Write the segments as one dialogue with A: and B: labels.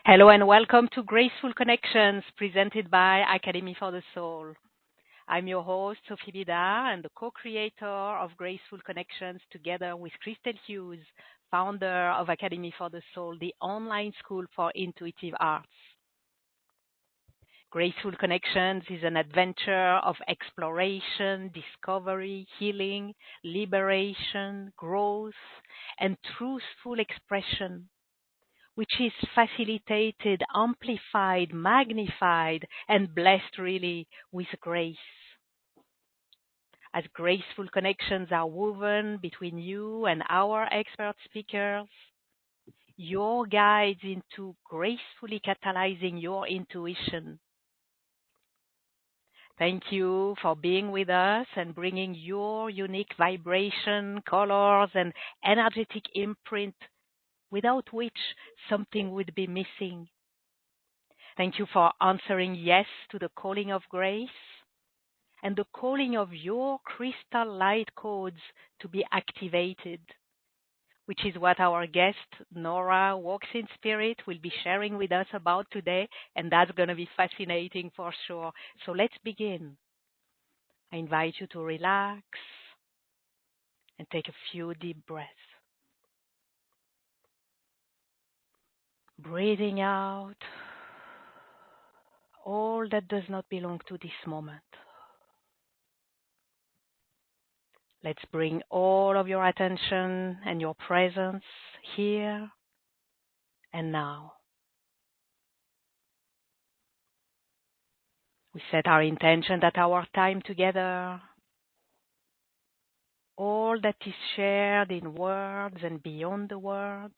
A: Hello and welcome to Graceful Connections presented by Academy for the Soul. I'm your host, Sophie Bidard, and the co-creator of Graceful Connections together with Christel Hughes, founder of Academy for the Soul, the online school for intuitive arts. Graceful Connections is an adventure of exploration, discovery, healing, liberation, growth, and truthful expression, which is facilitated, amplified, magnified, and blessed really with grace. As graceful connections are woven between you and our expert speakers, your guides into gracefully catalyzing your intuition. Thank you for being with us and bringing your unique vibration, colors, and energetic imprint, without which something would be missing. Thank you for answering yes to the calling of grace and the calling of your crystal light codes to be activated, which is what our guest, Nora WalksInSpirit, will be sharing with us about today, and that's going to be fascinating for sure. So let's begin. I invite you to relax and take a few deep breaths. Breathing out all that does not belong to this moment. Let's bring all of your attention and your presence here and now. We set our intention that our time together, all that is shared in words and beyond the words,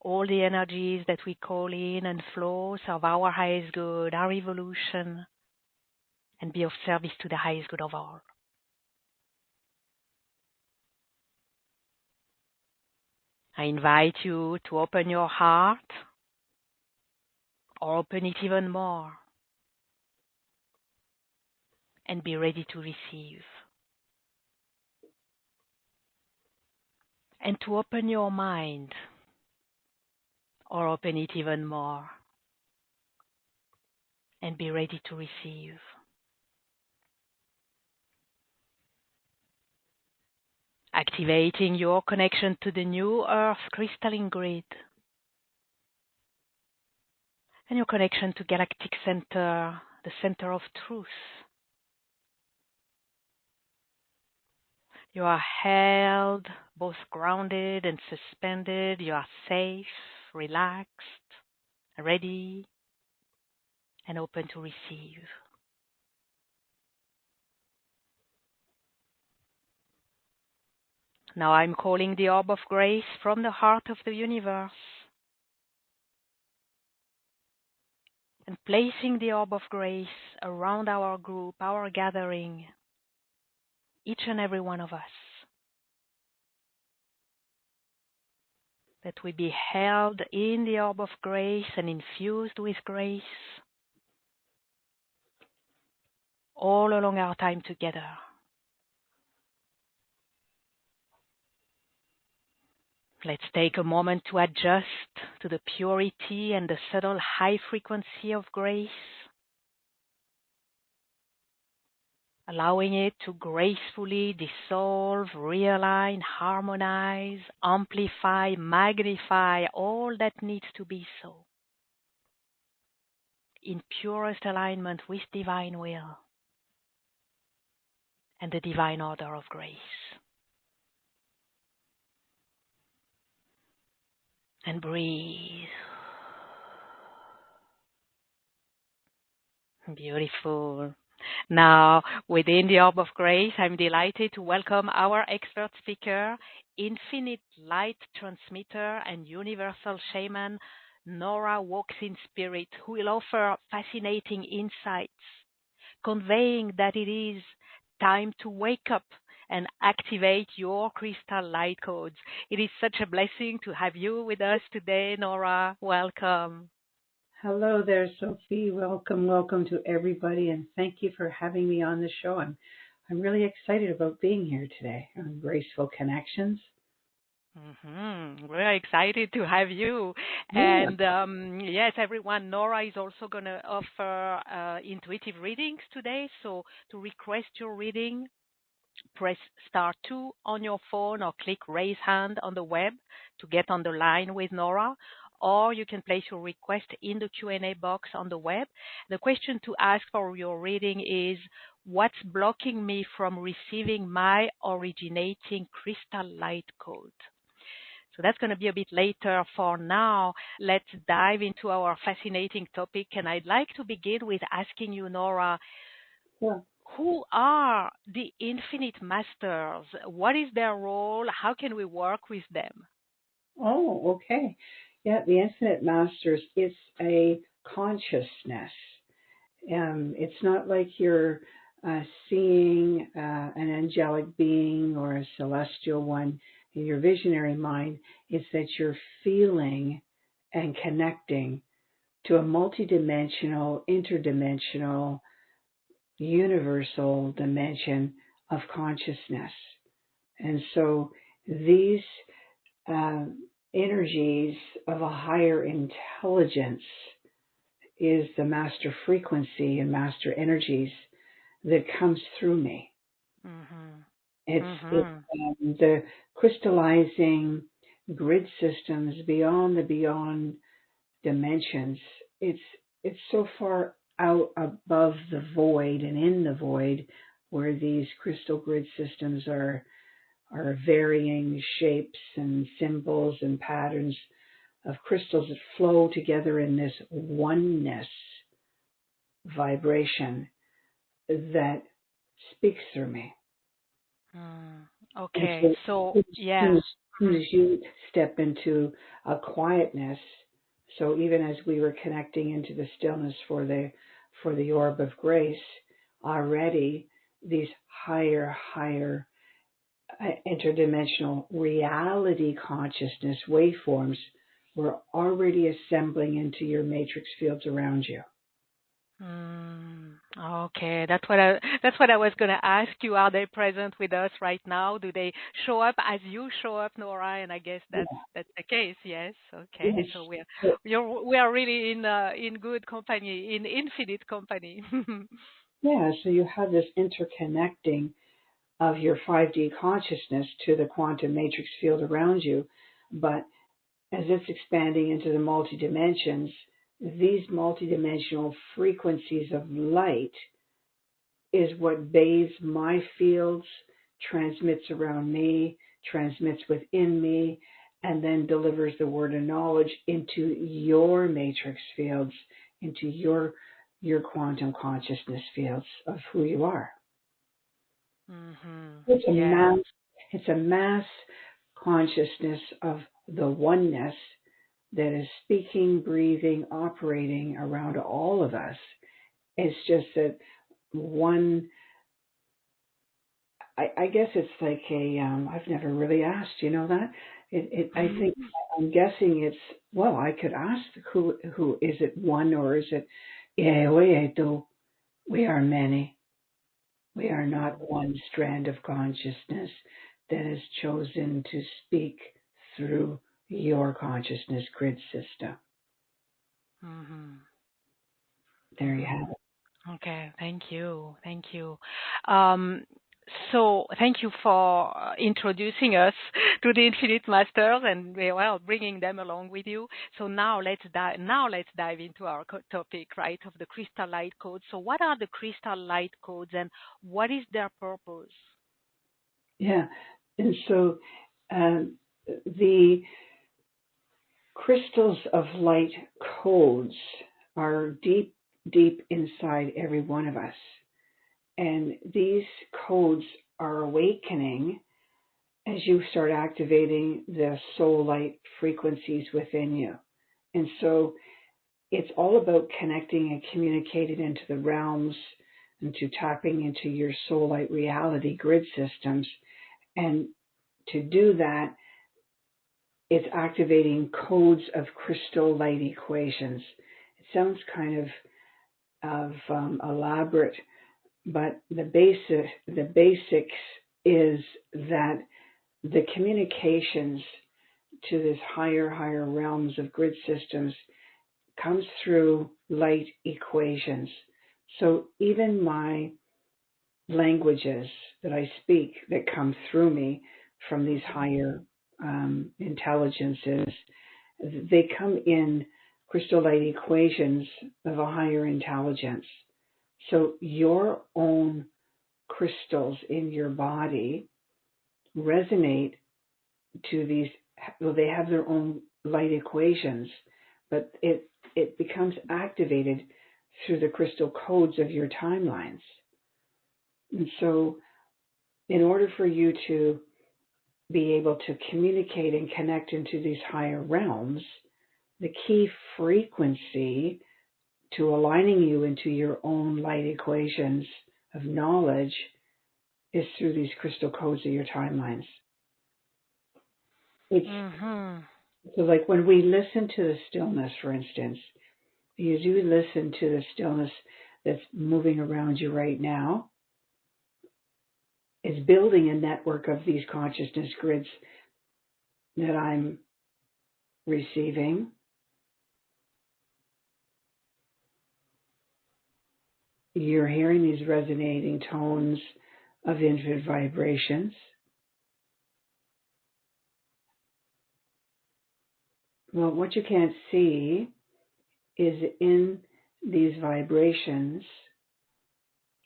A: all the energies that we call in and flow serve our highest good, our evolution, and be of service to the highest good of all. I invite you to open your heart, or open it even more, and be ready to receive. And to open your mind, or open it even more, and be ready to receive. Activating your connection to the new Earth crystalline grid and your connection to galactic center, the center of truth. You are held, both grounded and suspended. You are safe, relaxed, ready, and open to receive. Now I'm calling the orb of grace from the heart of the universe and placing the orb of grace around our group, our gathering, each and every one of us, that we be held in the orb of grace and infused with grace all along our time together. Let's take a moment to adjust to the purity and the subtle high frequency of grace, allowing it to gracefully dissolve, realign, harmonize, amplify, magnify all that needs to be so, in purest alignment with divine will and the divine order of grace. And breathe. Beautiful. Now, within the Orb of Grace, I'm delighted to welcome our expert speaker, Infinite Light Transmitter and Universal Shaman, Nora WalksInSpirit, who will offer fascinating insights, conveying that it is time to wake up and activate your crystal light codes. It is such a blessing to have you with us today, Nora. Welcome.
B: Hello there, Sophie. Welcome to everybody, and thank you for having me on the show. I'm really excited about being here today on Graceful Connections.
A: We're excited to have you.
B: Yeah.
A: And yes, everyone, Nora is also going to offer intuitive readings today. So to request your reading, press star 2 on your phone or click raise hand on the web to get on the line with Nora. Or you can place your request in the Q&A box on the web. The question to ask for your reading is, what's blocking me from receiving my originating crystal light code? So that's going to be a bit later. For now, let's dive into our fascinating topic. And I'd like to begin with asking you, Nora,
B: Yeah.
A: who are the Infinite Masters? What is their role? How can we work with them?
B: Oh, okay. Yeah, the Infinite Masters, it's a consciousness. It's not like you're seeing an angelic being or a celestial one in your visionary mind. It's that you're feeling and connecting to a multidimensional, interdimensional, universal dimension of consciousness. And so these uh, energies of a higher intelligence is the master frequency and master energies that comes through me.
A: Mm-hmm.
B: It's
A: Mm-hmm.
B: the crystallizing grid systems beyond the beyond dimensions. It's so far out above the void and in the void where these crystal grid systems are varying shapes and symbols and patterns of crystals that flow together in this oneness vibration that speaks through me. And
A: Okay,
B: so
A: so
B: as
A: yeah.
B: soon as you step into a quietness, so even as we were connecting into the stillness for the orb of grace, already these higher interdimensional reality consciousness waveforms were already assembling into your matrix fields around you.
A: Okay, that's what I was going to ask you. Are they present with us right now? Do they show up as you show up, Nora? And I guess
B: Yeah.
A: that's the case. Yes. Okay.
B: Yes.
A: So we are really in good company, in infinite company.
B: Yeah. So you have this interconnecting of your 5D consciousness to the quantum matrix field around you. But as it's expanding into the multi-dimensions, these multidimensional frequencies of light is what bathes my fields, transmits around me, transmits within me, and then delivers the word of knowledge into your matrix fields, into your quantum consciousness fields of who you are. It's a
A: Yes.
B: mass consciousness of the oneness that is speaking, breathing, operating around all of us. It's just that one, I guess it's like I've never really asked, you know that? I think, I'm guessing it's, well, I could ask who is it one or is it, we are many. We are not one strand of consciousness that is chosen to speak through your consciousness grid system. There you have it.
A: Okay, thank you. Thank you. Um, so thank you for introducing us to the Infinite Masters and well, bringing them along with you. So now let's dive into our topic, right, of the crystal light codes. So what are the crystal light codes and what is their purpose?
B: Yeah. And so the crystals of light codes are deep, deep inside every one of us. And these codes are awakening as you start activating the soul light frequencies within you. And so it's all about connecting and communicating into the realms and to tapping into your soul light reality grid systems. And to do that, it's activating codes of crystal light equations. It sounds kind of elaborate, but the basics is that the communications to this higher realms of grid systems comes through light equations. So even my languages that I speak that come through me from these higher intelligences, they come in crystal light equations of a higher intelligence. So your own crystals in your body resonate to these, well, they have their own light equations, but it becomes activated through the crystal codes of your timelines. And so in order for you to be able to communicate and connect into these higher realms, the key frequency to aligning you into your own light equations of knowledge is through these crystal codes of your timelines. It's so like when we listen to the stillness, for instance, you do listen to the stillness that's moving around you right now. It's building a network of these consciousness grids that I'm receiving. You're hearing these resonating tones of infinite vibrations. Well, what you can't see is in these vibrations,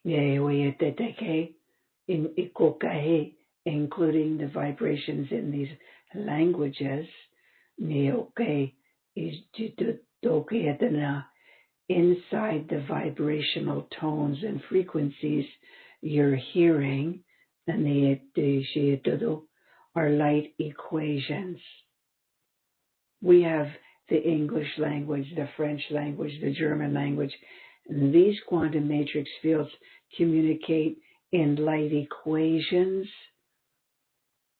B: including the vibrations in these languages, inside the vibrational tones and frequencies you're hearing, and are light equations. We have the English language, the French language, the German language, and these quantum matrix fields communicate in light equations,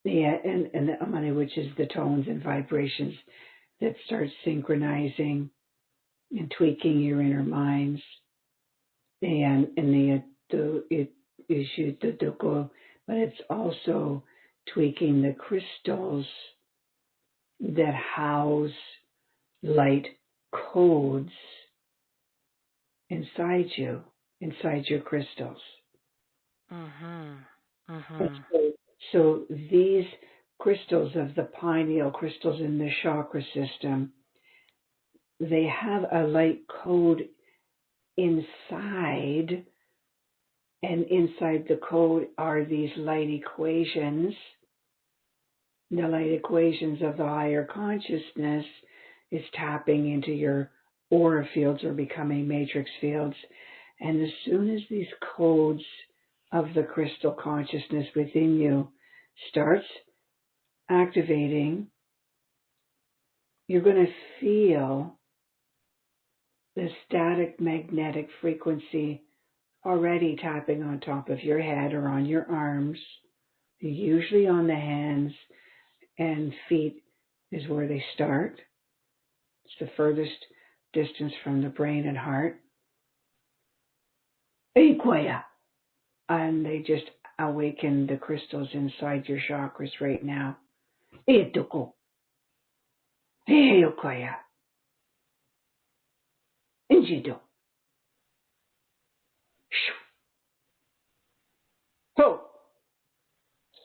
B: and the Amani, which is the tones and vibrations that start synchronizing and tweaking your inner minds, but it's also tweaking the crystals that house light codes inside you, inside your crystals. So these crystals of the pineal, crystals in the chakra system, they have a light code inside, and inside the code are these light equations. The light equations of the higher consciousness is tapping into your aura fields or becoming matrix fields. And as soon as these codes of the crystal consciousness within you starts activating, you're going to feel the static magnetic frequency already tapping on top of your head or on your arms, usually on the hands and feet is where they start. It's the furthest distance from the brain and heart. And they just awaken the crystals inside your chakras right now.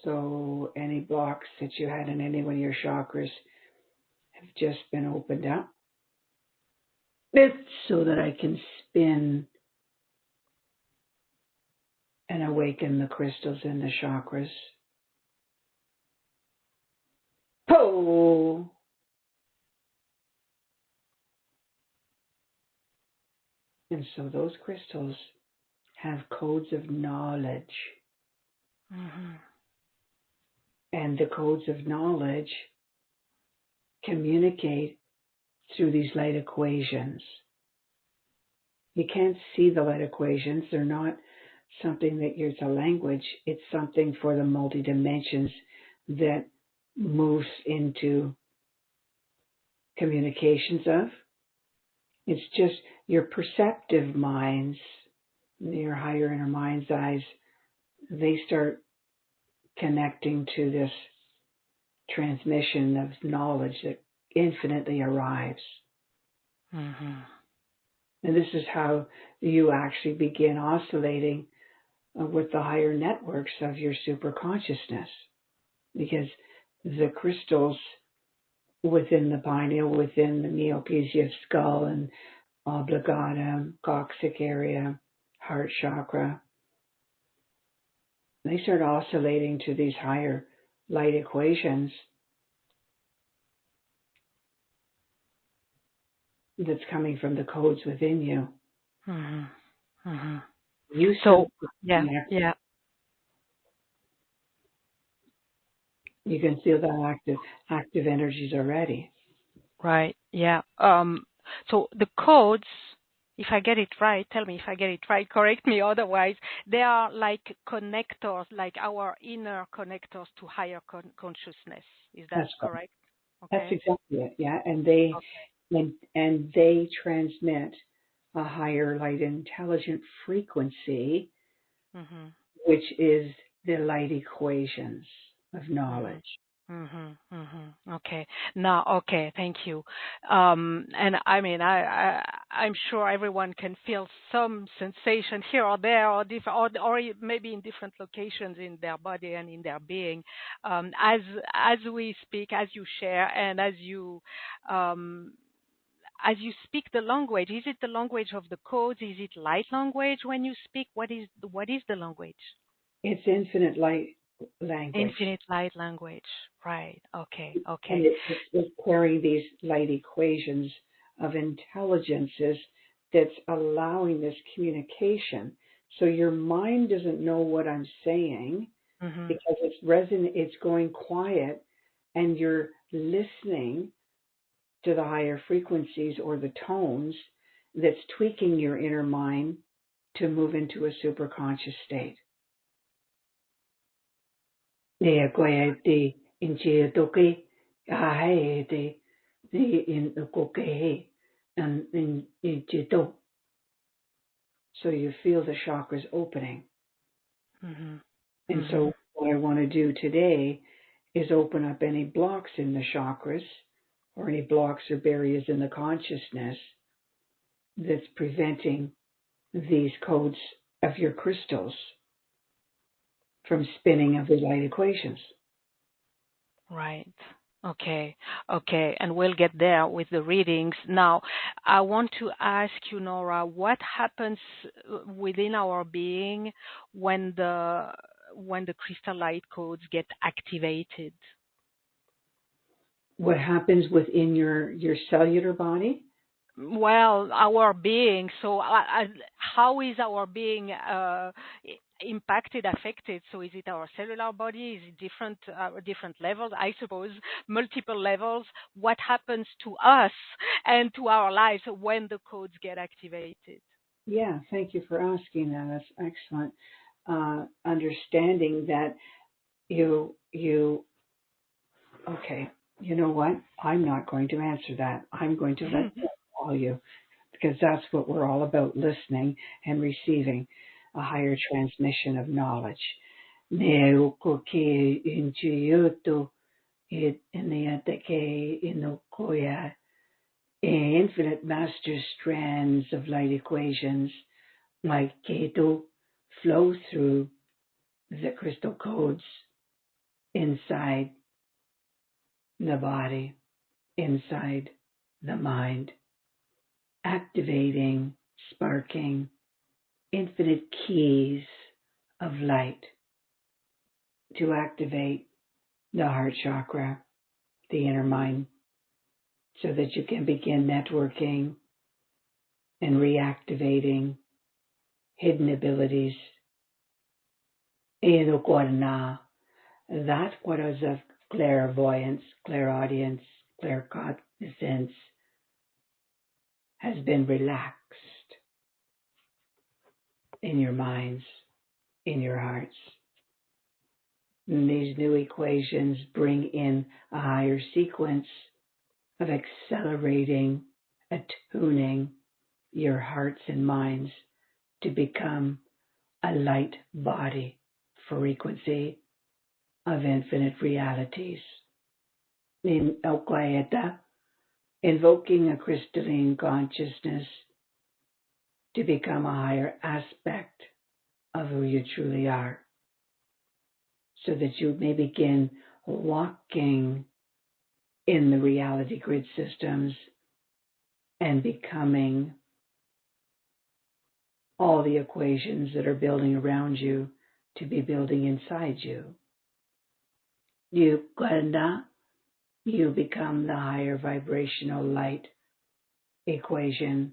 B: So any blocks that you had in any one of your chakras have just been opened up. It's so that I can spin and awaken the crystals in the chakras. And so those crystals have codes of knowledge. And the codes of knowledge communicate through these light equations. You can't see the light equations. They're not something that is a language. It's something for the multi-dimensions that moves into communications of. It's just your perceptive minds, your higher inner mind's eyes, they start connecting to this transmission of knowledge that infinitely arrives.
A: Mm-hmm.
B: And this is how you actually begin oscillating with the higher networks of your superconsciousness, because the crystals within the pineal, within the neoplasia skull and oblongata, coccyx area, heart chakra, they start oscillating to these higher light equations that's coming from the codes within you.
A: Mm-hmm. Mm-hmm.
B: You
A: So,
B: yeah. You can feel that active energies already.
A: Right. Yeah. So the codes, if I get it right, tell me if I get it right, correct me. Otherwise, they are like connectors, like our inner connectors to higher consciousness. Is that
B: That's
A: correct?
B: That's
A: Okay.
B: exactly it. Yeah, and they and they transmit a higher light intelligent frequency,
A: Mm-hmm.
B: which is the light equations of
A: Mm-hmm.
B: knowledge.
A: Mm-hmm. Mm-hmm. Okay. Now, okay. Thank you. And I mean, I'm sure everyone can feel some sensation here or there, or or maybe in different locations in their body and in their being, as we speak, as you share, and um, as you speak the language. Is it the language of the codes? Is it light language when you speak? What is the language?
B: It's infinite light language,
A: Infinite light language. Right. Okay.
B: and
A: Okay.
B: it's carrying these light equations of intelligences that's allowing this communication. So your mind doesn't know what I'm saying
A: Mhm.
B: because it's going quiet, and you're listening to the higher frequencies or the tones that's tweaking your inner mind to move into a superconscious state. So you feel the chakras opening.
A: Mhm.
B: And
A: Mhm.
B: so what I want to do today is open up any blocks in the chakras or any blocks or barriers in the consciousness that's preventing these codes of your crystals from spinning of the light equations.
A: Right. Okay. Okay. And we'll get there with the readings. Now, I want to ask you, Nora, what happens within our being when the crystal light codes get activated?
B: What happens within your cellular body?
A: Well, our being. So, how is our being impacted, affected? So, is it our cellular body? Is it different levels? I suppose multiple levels. What happens to us and to our lives when the codes get activated?
B: Yeah, thank you for asking that. That's excellent. Understanding that you okay, you know what? I'm not going to answer that. I'm going to let them tell you, because that's what we're all about, listening and receiving a higher transmission of knowledge. Infinite master strands of light equations like Ketu flow through the crystal codes inside the body, inside the mind, activating, sparking infinite keys of light to activate the heart chakra, the inner mind, so that you can begin networking and reactivating hidden abilities. That what is of clairvoyance, clairaudience, claircognizance has been relaxed in your minds, in your hearts. And these new equations bring in a higher sequence of accelerating, attuning your hearts and minds to become a light body frequency of infinite realities. in Oklayeta, invoking a crystalline consciousness to become a higher aspect of who you truly are, so that you may begin walking in the reality grid systems and becoming all the equations that are building around you to be building inside you. You, Glenda, you become the higher vibrational light equation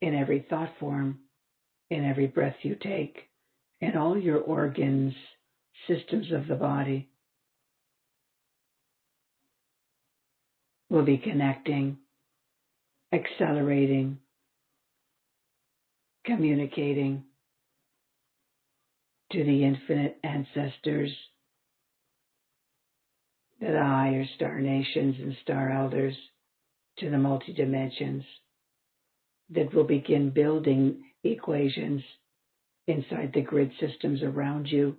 B: in every thought form, in every breath you take, in all your organs, systems of the body will be connecting, accelerating, communicating to the infinite ancestors, to the higher star nations and star elders, to the multi-dimensions that will begin building equations inside the grid systems around you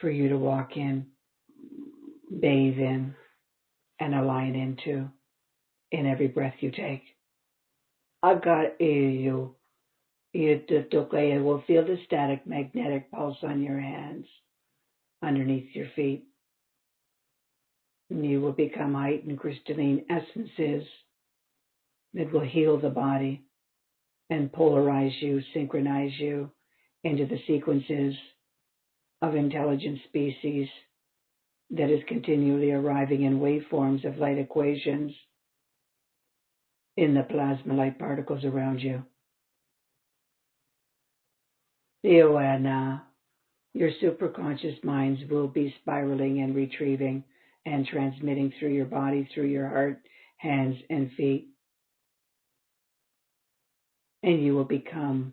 B: for you to walk in, bathe in, and align into in every breath you take. I've got you. You will feel the static magnetic pulse on your hands, underneath your feet. And you will become heightened crystalline essences that will heal the body and polarize you, synchronize you into the sequences of intelligent species that is continually arriving in waveforms of light equations in the plasma light particles around you. Ioana, your superconscious minds will be spiraling and retrieving and transmitting through your body, through your heart, hands, and feet. And you will become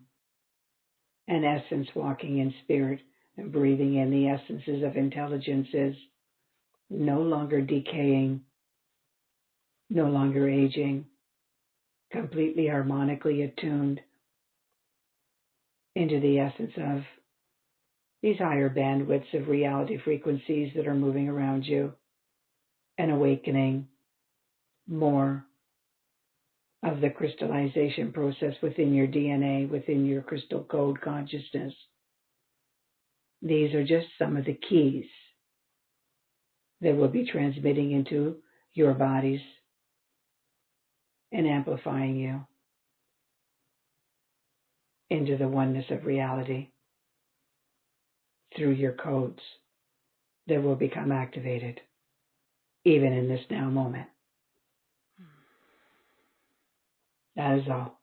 B: an essence walking in spirit and breathing in the essences of intelligences, no longer decaying, no longer aging, completely harmonically attuned into the essence of these higher bandwidths of reality frequencies that are moving around you and awakening more of the crystallization process within your DNA, within your crystal code consciousness. These are just some of the keys that will be transmitting into your bodies and amplifying you into the oneness of reality through your codes that will become activated even in this now moment. That is all.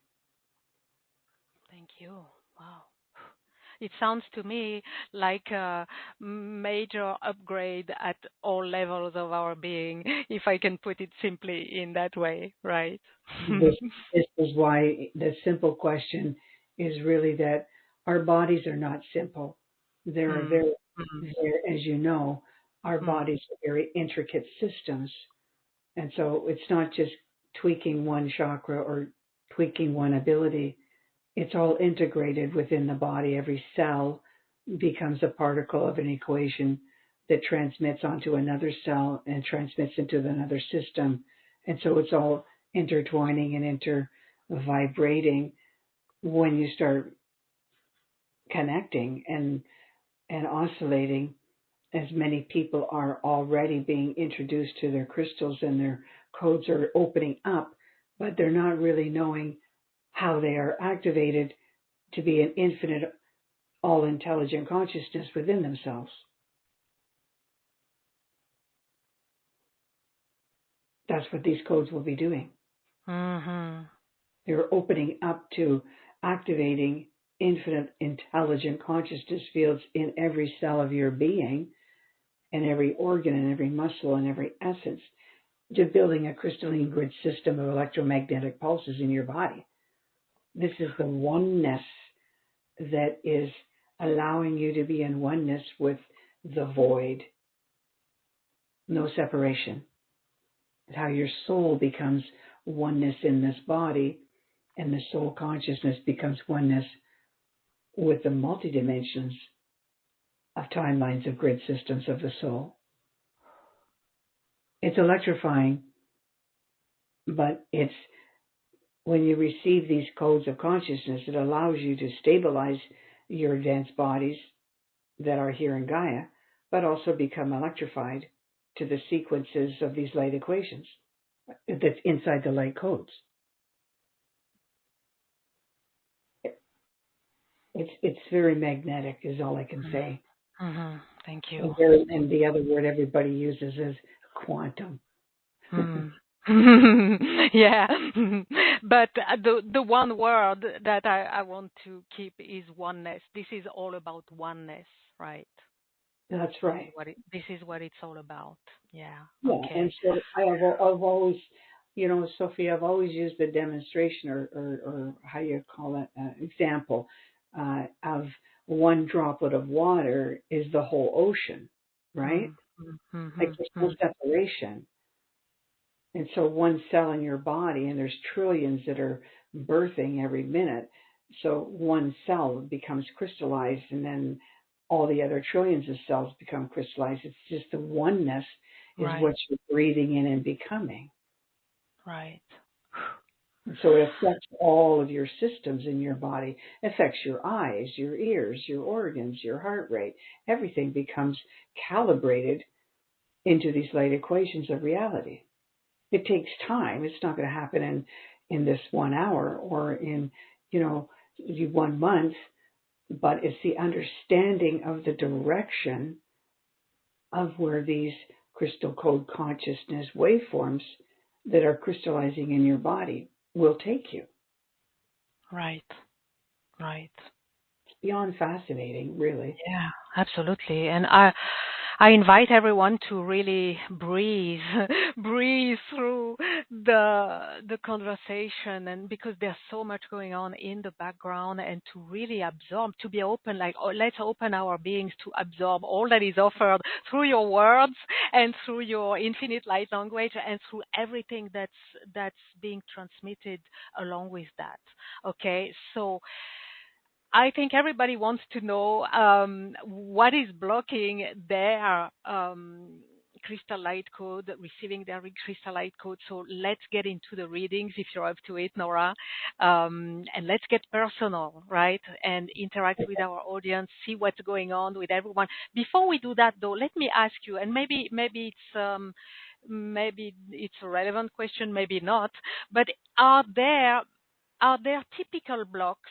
A: Thank you. Wow. It sounds to me like a major upgrade at all levels of our being, if I can put it simply in that way, right?
B: This is why the simple question is really that our bodies are not simple. They're as you know, our bodies are very intricate systems. And so it's not just tweaking one chakra or tweaking one ability. It's all integrated within the body. Every cell becomes a particle of an equation that transmits onto another cell and transmits into another system. And so it's all intertwining and inter-vibrating when you start connecting and oscillating, as many people are already being introduced to their crystals and their codes are opening up, but they're not really knowing how they are activated to be an infinite, all-intelligent consciousness within themselves. That's what these codes will be doing.
A: Mm-hmm.
B: They're opening up to activating infinite intelligent consciousness fields in every cell of your being, and every organ and every muscle and every essence, to building a crystalline grid system of electromagnetic pulses in your body. This is the oneness that is allowing you to be in oneness with the void. No separation. How your soul becomes oneness in this body, and the soul consciousness becomes oneness with the multidimensions of timelines of grid systems of the soul. It's electrifying, but it's when you receive these codes of consciousness, it allows you to stabilize your advanced bodies that are here in Gaia, but also become electrified to the sequences of these light equations that's inside the light codes. It's very magnetic, is all I can say.
A: Mm-hmm. Thank you.
B: And the other word everybody uses is quantum.
A: Yeah, but the one word that I want to keep is oneness. This is all about oneness, right?
B: That's right.
A: This is what it's all about. Yeah.
B: Yeah,
A: Okay.
B: and so I've always, Sophie, I've always used the demonstration or how you call it, example of one droplet of water is the whole ocean, right? Like there's no separation. And so one cell in your body, and there's trillions that are birthing every minute. So one cell becomes crystallized, and then all the other trillions of cells become crystallized. It's just the oneness is
A: Right.
B: what you're breathing in and becoming.
A: Right.
B: And so it affects all of your systems in your body. It affects your eyes, your ears, your organs, your heart rate. Everything becomes calibrated into these light equations of reality. It takes time. It's not going to happen in this 1 hour or in, 1 month, but it's the understanding of the direction of where these crystal code consciousness waveforms that are crystallizing in your body will take you.
A: Right. Right.
B: It's beyond fascinating, really.
A: Yeah, absolutely. And I invite everyone to really breathe, breathe through the conversation, and because there's so much going on in the background, and to really absorb, to be open, like, oh, let's open our beings to absorb all that is offered through your words and through your infinite light language and through everything that's being transmitted along with that. Okay, so I think everybody wants to know what is blocking their crystal light code, receiving their crystal light code. So let's get into the readings if you're up to it, Nora. And let's get personal, right? And interact with our audience, see what's going on with everyone. Before we do that, though, let me ask you, and maybe it's a relevant question, maybe not, but are there typical blocks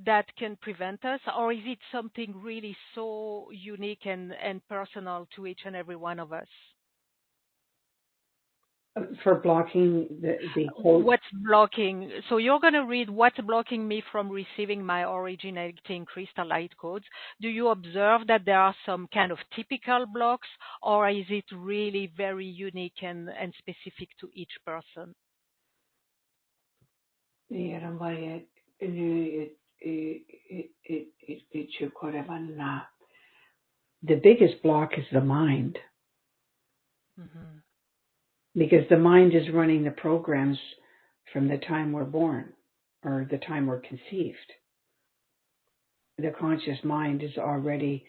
A: that can prevent us, or is it something really so unique and personal to each and every one of us?
B: For blocking the code?
A: What's blocking? So you're going to read what's blocking me from receiving my originating crystal light codes. Do you observe that there are some kind of typical blocks, or is it really very unique and specific to each person?
B: The biggest block is the mind.
A: Mm-hmm.
B: Because the mind is running the programs from the time we're born or the time we're conceived. The conscious mind is already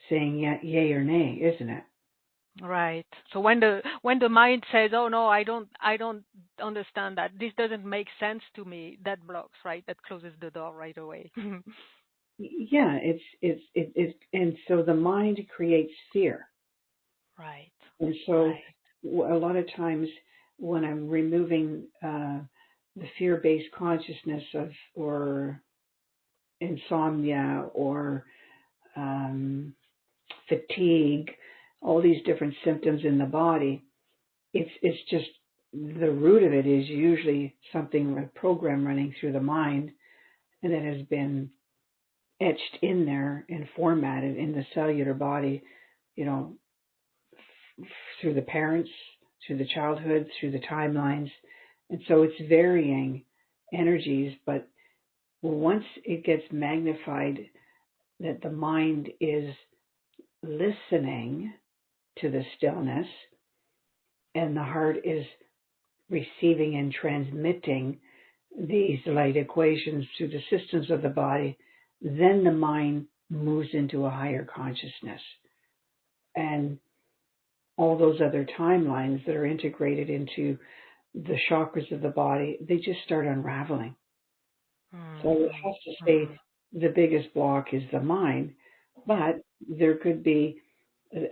B: saying yay or nay, isn't it?
A: Right. So when the mind says, "Oh no, I don't understand that. This doesn't make sense to me," that blocks, right? That closes the door right away.
B: Yeah, it's and so the mind creates fear.
A: Right.
B: And so a lot of times when I'm removing the fear-based consciousness or insomnia or fatigue, all these different symptoms in the body, it's just the root of it is usually something, a program running through the mind, and it has been etched in there and formatted in the cellular body, through the parents, through the childhood, through the timelines. And so it's varying energies, but once it gets magnified that the mind is listening to the stillness and the heart is receiving and transmitting these light equations through the systems of the body, then the mind moves into a higher consciousness. And all those other timelines that are integrated into the chakras of the body, they just start unraveling. So I would have to say the biggest block is the mind, but there could be,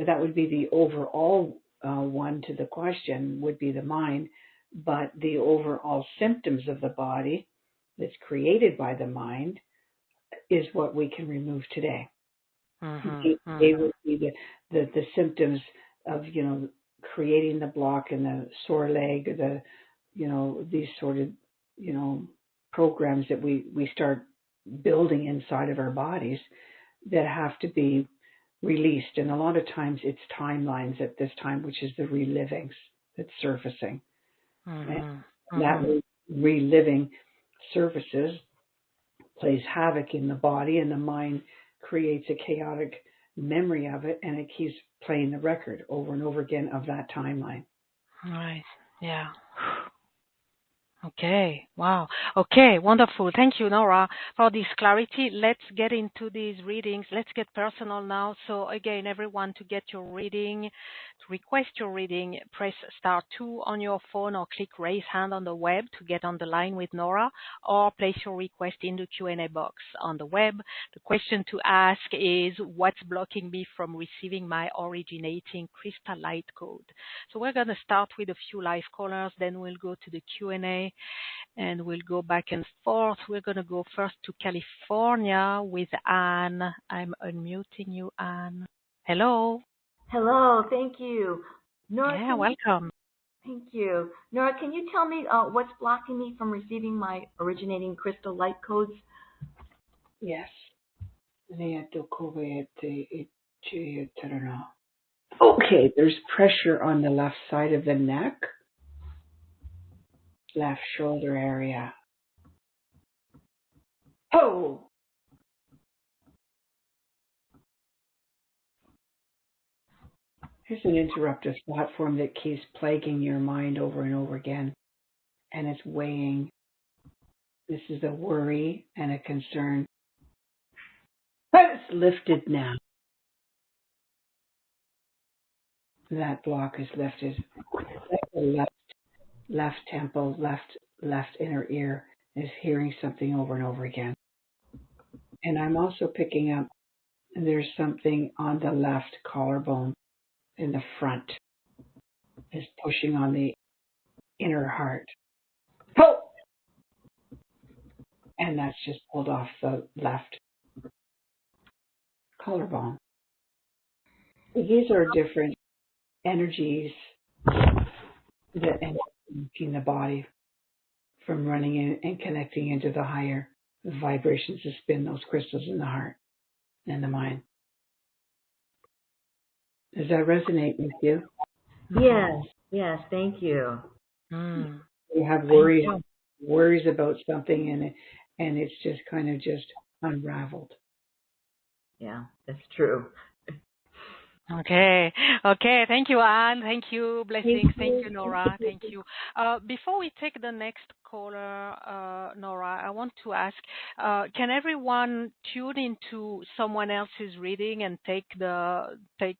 B: that would be the overall one to the question would be the mind, but the overall symptoms of the body that's created by the mind is what we can remove today. They would be the symptoms of, creating the block and the sore leg, or these sort of, programs that we start building inside of our bodies that have to be released. And a lot of times it's timelines at this time, which is the relivings that's surfacing. And that reliving surfaces, plays havoc in the body, and the mind creates a chaotic memory of it, and it keeps playing the record over and over again of that timeline.
A: Right. Yeah. Okay. Wow. Okay. Wonderful. Thank you, Nora, for this clarity. Let's get into these readings. Let's get personal now. So again, everyone, to get your reading, to request your reading, press *2 on your phone or click raise hand on the web to get on the line with Nora, or place your request in the Q&A box on the web. The question to ask is, what's blocking me from receiving my originating crystal light code? So we're going to start with a few live callers, then we'll go to the Q&A, and we'll go back and forth. We're going to go first to California with Anne. I'm unmuting you, Anne. Hello.
C: Hello. Thank you. Nora,
A: yeah, welcome.
C: Thank you. Nora, can you tell me what's blocking me from receiving my originating crystal light codes?
B: Yes. Okay, there's pressure on the left side of the neck, left shoulder area. Oh! Here's an interruptive thought form that keeps plaguing your mind over and over again, and it's weighing. This is a worry and a concern. But it's lifted now. That block is lifted. The left temple, left inner ear is hearing something over and over again. And I'm also picking up there's something on the left collarbone in the front is pushing on the inner heart. Oh! And that's just pulled off the left collarbone. These are different energies that end up making the body from running in and connecting into the higher vibrations to spin those crystals in the heart and the mind. Does that resonate with you?
C: Yes, thank you.
B: You have worries about something, and it's just kind of just unraveled.
C: Yeah, that's true.
A: Okay. Thank you, Anne. Thank you. Blessings. Thank you, Nora. Thank you. Before we take the next caller, Nora, I want to ask, can everyone tune into someone else's reading and take if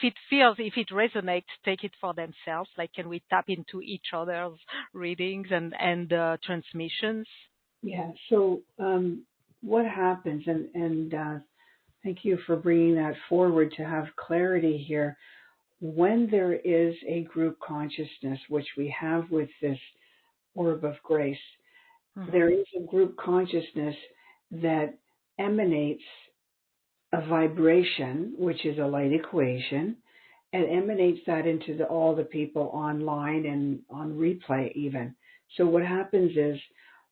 A: it resonates, take it for themselves? Like, can we tap into each other's readings and transmissions?
B: Yeah. So what happens, and thank you for bringing that forward to have clarity here. When there is a group consciousness, which we have with this orb of grace, there is a group consciousness that emanates a vibration, which is a light equation, and emanates that into all the people online and on replay even. So what happens is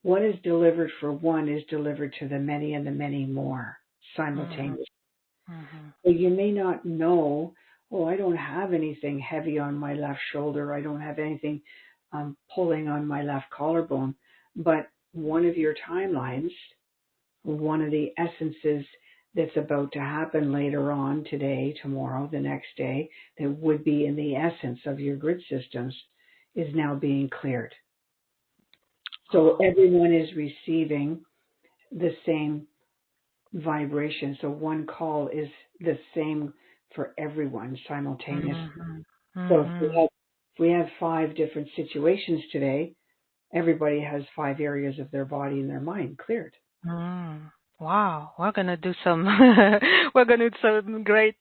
B: what is delivered for one is delivered to the many and the many more simultaneously. So you may not know, I don't have anything heavy on my left shoulder. I don't have anything pulling on my left collarbone. But one of your timelines, one of the essences that's about to happen later on today, tomorrow, the next day, that would be in the essence of your grid systems is now being cleared. So everyone is receiving the same vibration. So one call is the same for everyone simultaneously.
A: Mm-hmm.
B: So
A: Mm-hmm.
B: if we have 5 different situations today, everybody has 5 areas of their body and their mind cleared.
A: Mm. Wow, we're gonna do some we're gonna do some great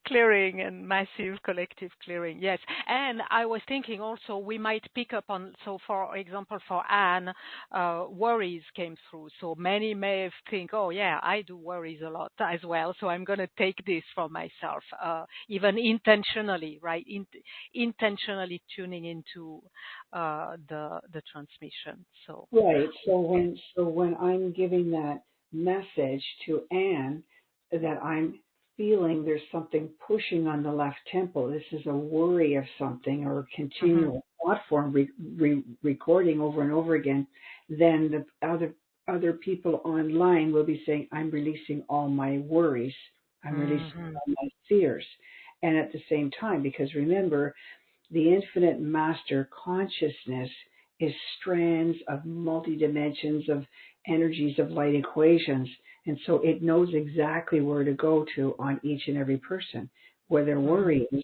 A: clearing and massive collective clearing. Yes. And I was thinking also we might pick up on, so for example for Anne, worries came through. So many may think, oh yeah, I do worries a lot as well. So I'm gonna take this for myself, even intentionally, right? Intentionally tuning into the transmission. So
B: Right. So when I'm giving that message to Anne that I'm feeling there's something pushing on the left temple, this is a worry of something or a
A: mhm.
B: continual thought form recording over and over again, then the other people online will be saying, I'm releasing all my worries. I'm releasing
A: Mhm.
B: all my fears. And at the same time, because remember, the infinite master consciousness is strands of multi-dimensions of energies of light equations. And so it knows exactly where to go to on each and every person, where their worry is,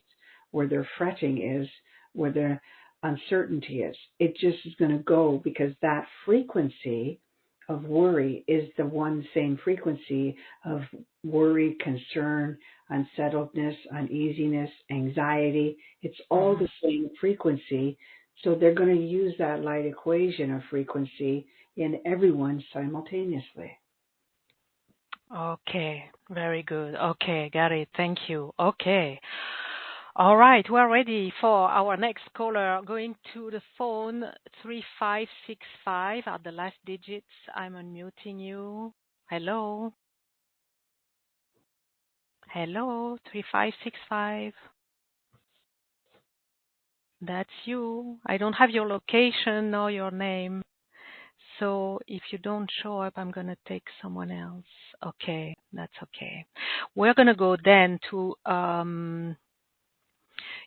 B: where their fretting is, where their uncertainty is. It just is going to go because that frequency of worry is the one same frequency of worry, concern, unsettledness, uneasiness, anxiety. It's all
A: Mhm.
B: the same frequency. So they're going to use that light equation of frequency in everyone simultaneously.
A: Okay, very good. Okay, got it. Thank you. Okay. All right, we're ready for our next caller. Going to the phone, 3565 are the last digits. I'm unmuting you. Hello. Hello, 3565. That's you. I don't have your location nor your name. So if you don't show up, I'm going to take someone else. Okay, that's okay. We're going to go then to,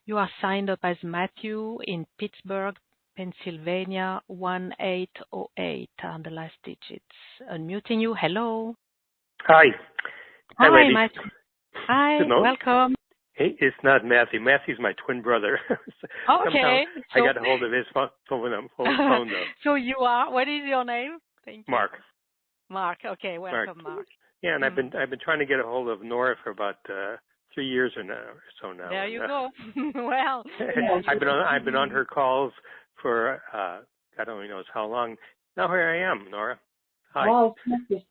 A: you are signed up as Matthew in Pittsburgh, Pennsylvania, 1808 are the last digits. Unmuting you. Hello.
D: Hi. Hi,
A: Hi,
D: ladies.
A: Matthew. Hi,
D: No,
A: welcome.
D: hey, it's not Matthew. Matthew's my twin brother. Somehow
A: Okay,
D: I
A: so
D: got a hold of his phone though.
A: so you are, what is your name? Thank you.
D: Mark.
A: Mark. Okay,
D: Mark.
A: welcome, Mark.
D: Yeah, and I've
A: Mm.
D: been trying to get a hold of Nora for about 3 years or so now.
A: There
D: And,
A: you go. Well,
D: I've been on her calls for God only knows how long. Now here I am, Nora. Hi.
B: Well,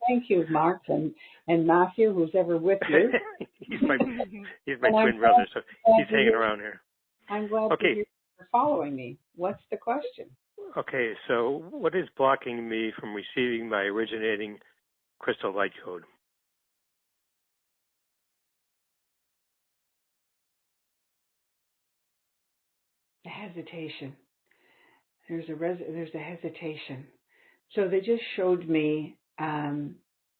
B: thank you, Mark, and Matthew, who's ever with you.
D: he's my
B: And
D: twin brother, so he's hanging around here.
B: I'm glad
D: Okay.
B: that you're following me. What's the question?
D: Okay, so what is blocking me from receiving my originating crystal light code?
B: The hesitation. There's a hesitation. So they just showed me as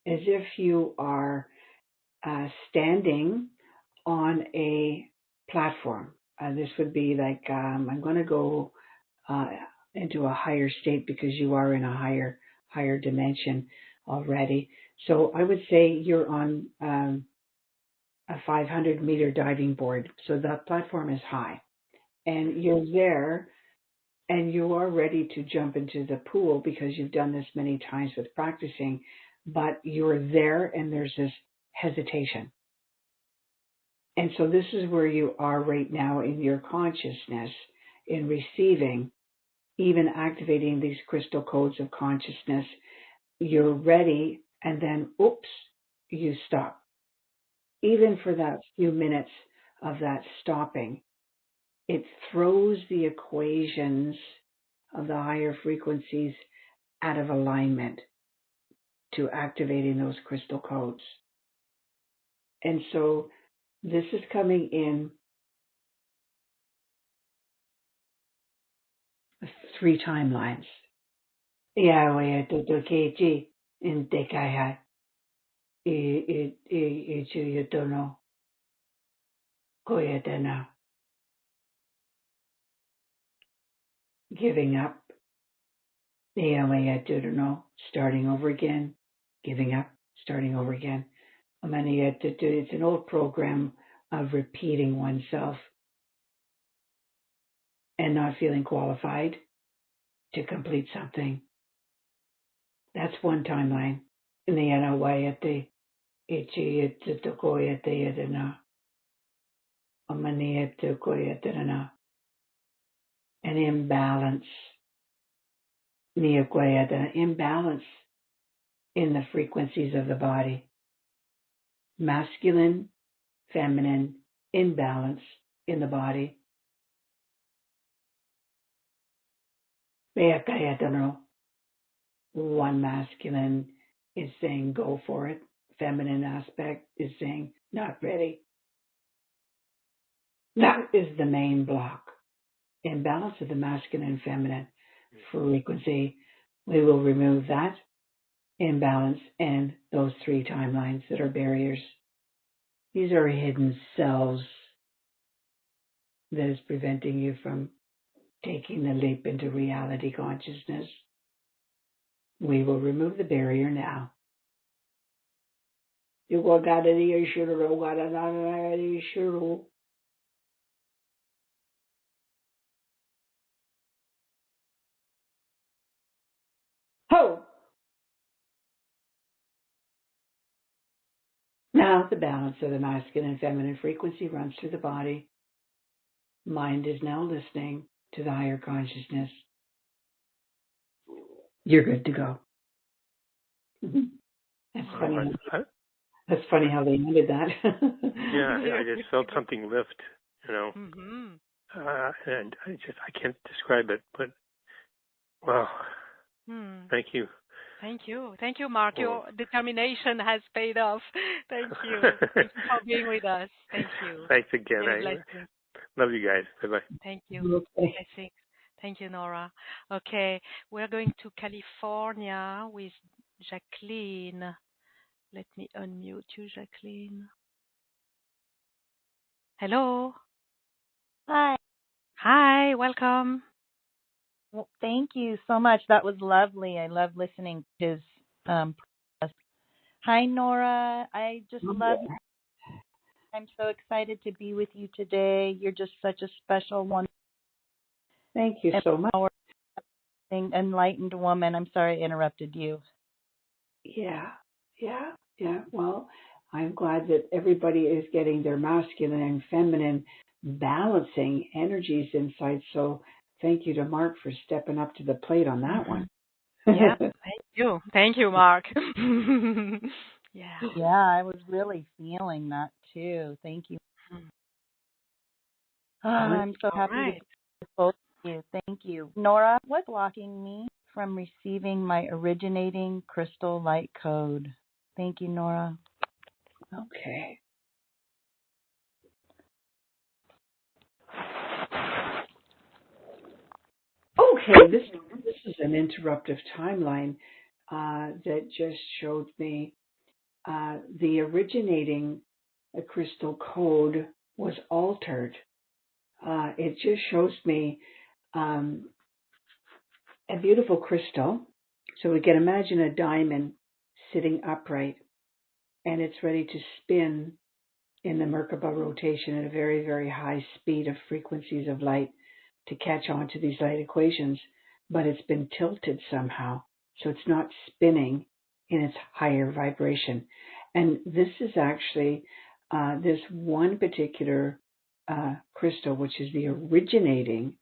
B: if you are standing on a platform. This would be like I'm going to go into a higher state because you are in a higher dimension already. So I would say you're on a 500-meter diving board. So the platform is high, and you're there, and you are ready to jump into the pool because you've done this many times with practicing, but you're there, and there's this hesitation. And so this is where you are right now in your consciousness, in receiving, even activating these crystal codes of consciousness. You're ready, and then, oops, you stop. Even for that few minutes of that stopping, it throws the equations of the higher frequencies out of alignment to activating those crystal codes. And so this is coming in 3 timelines. Yahweh Totokechi in Tekaya Yutono Koyatana. Giving up. Yahweh Totono, starting over again. Giving up, starting over again. It's an old program of repeating oneself and not feeling qualified to complete something. That's one timeline. And an imbalance. An imbalance in the frequencies of the body. Masculine, feminine, imbalance in the body. One masculine is saying go for it. Feminine aspect is saying not ready. That is the main block. Imbalance of the masculine and feminine frequency. We will remove that imbalance and those three timelines that are barriers. These are hidden selves that is preventing you from taking the leap into reality consciousness. We will remove the barrier now. Ho! Now the balance of the masculine and feminine frequency runs through the body. Mind is now listening to the higher consciousness. You're good to go. That's funny. That's funny how they ended that.
D: Yeah, I just felt something lift, and I can't describe it, but wow. Thank you.
A: Thank you, Mark. Your determination has paid off. Thank you. Thank you for being with us. Thank you.
D: Thanks again. I love you guys. Bye-bye.
A: Thank you. Okay. Thank you, Nora. Okay, we're going to California with Jacqueline. Let me unmute you, Jacqueline. Hello.
E: Hi.
A: Hi, welcome.
E: Well, thank you so much. That was lovely. I love listening to his process. Hi, Nora. I just love you. I'm so excited to be with you today. You're just such a special one.
B: Thank you so much.
E: Enlightened woman. I'm sorry I interrupted you.
B: Yeah. Well, I'm glad that everybody is getting their masculine and feminine balancing energies inside. So thank you to Mark for stepping up to the plate on that one.
A: Yeah, thank you, Mark.
E: Yeah, I was really feeling that too. Thank you. I'm so happy to be with both of you. Thank you. Nora, what's blocking me from receiving my originating crystal light code? Thank you, Nora.
B: Okay. Okay, this is an interruptive timeline that just showed me the originating crystal code was altered. It just shows me a beautiful crystal. So we can imagine a diamond sitting upright, and it's ready to spin in the Merkaba rotation at a very, very high speed of frequencies of light to catch on to these light equations, but it's been tilted somehow. So it's not spinning in its higher vibration. And this is actually this one particular crystal, which is the originating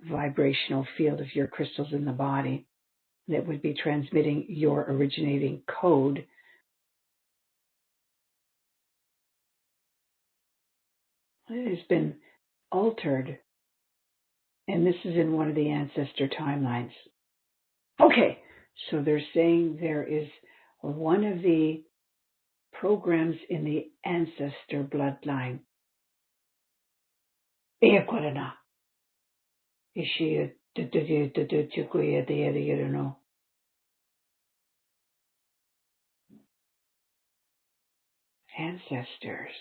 B: vibrational field of your crystals in the body that would be transmitting your originating code. It has been altered, and this is in one of the ancestor timelines. Okay, so they're saying there is one of the programs in the ancestor bloodline. Ancestors.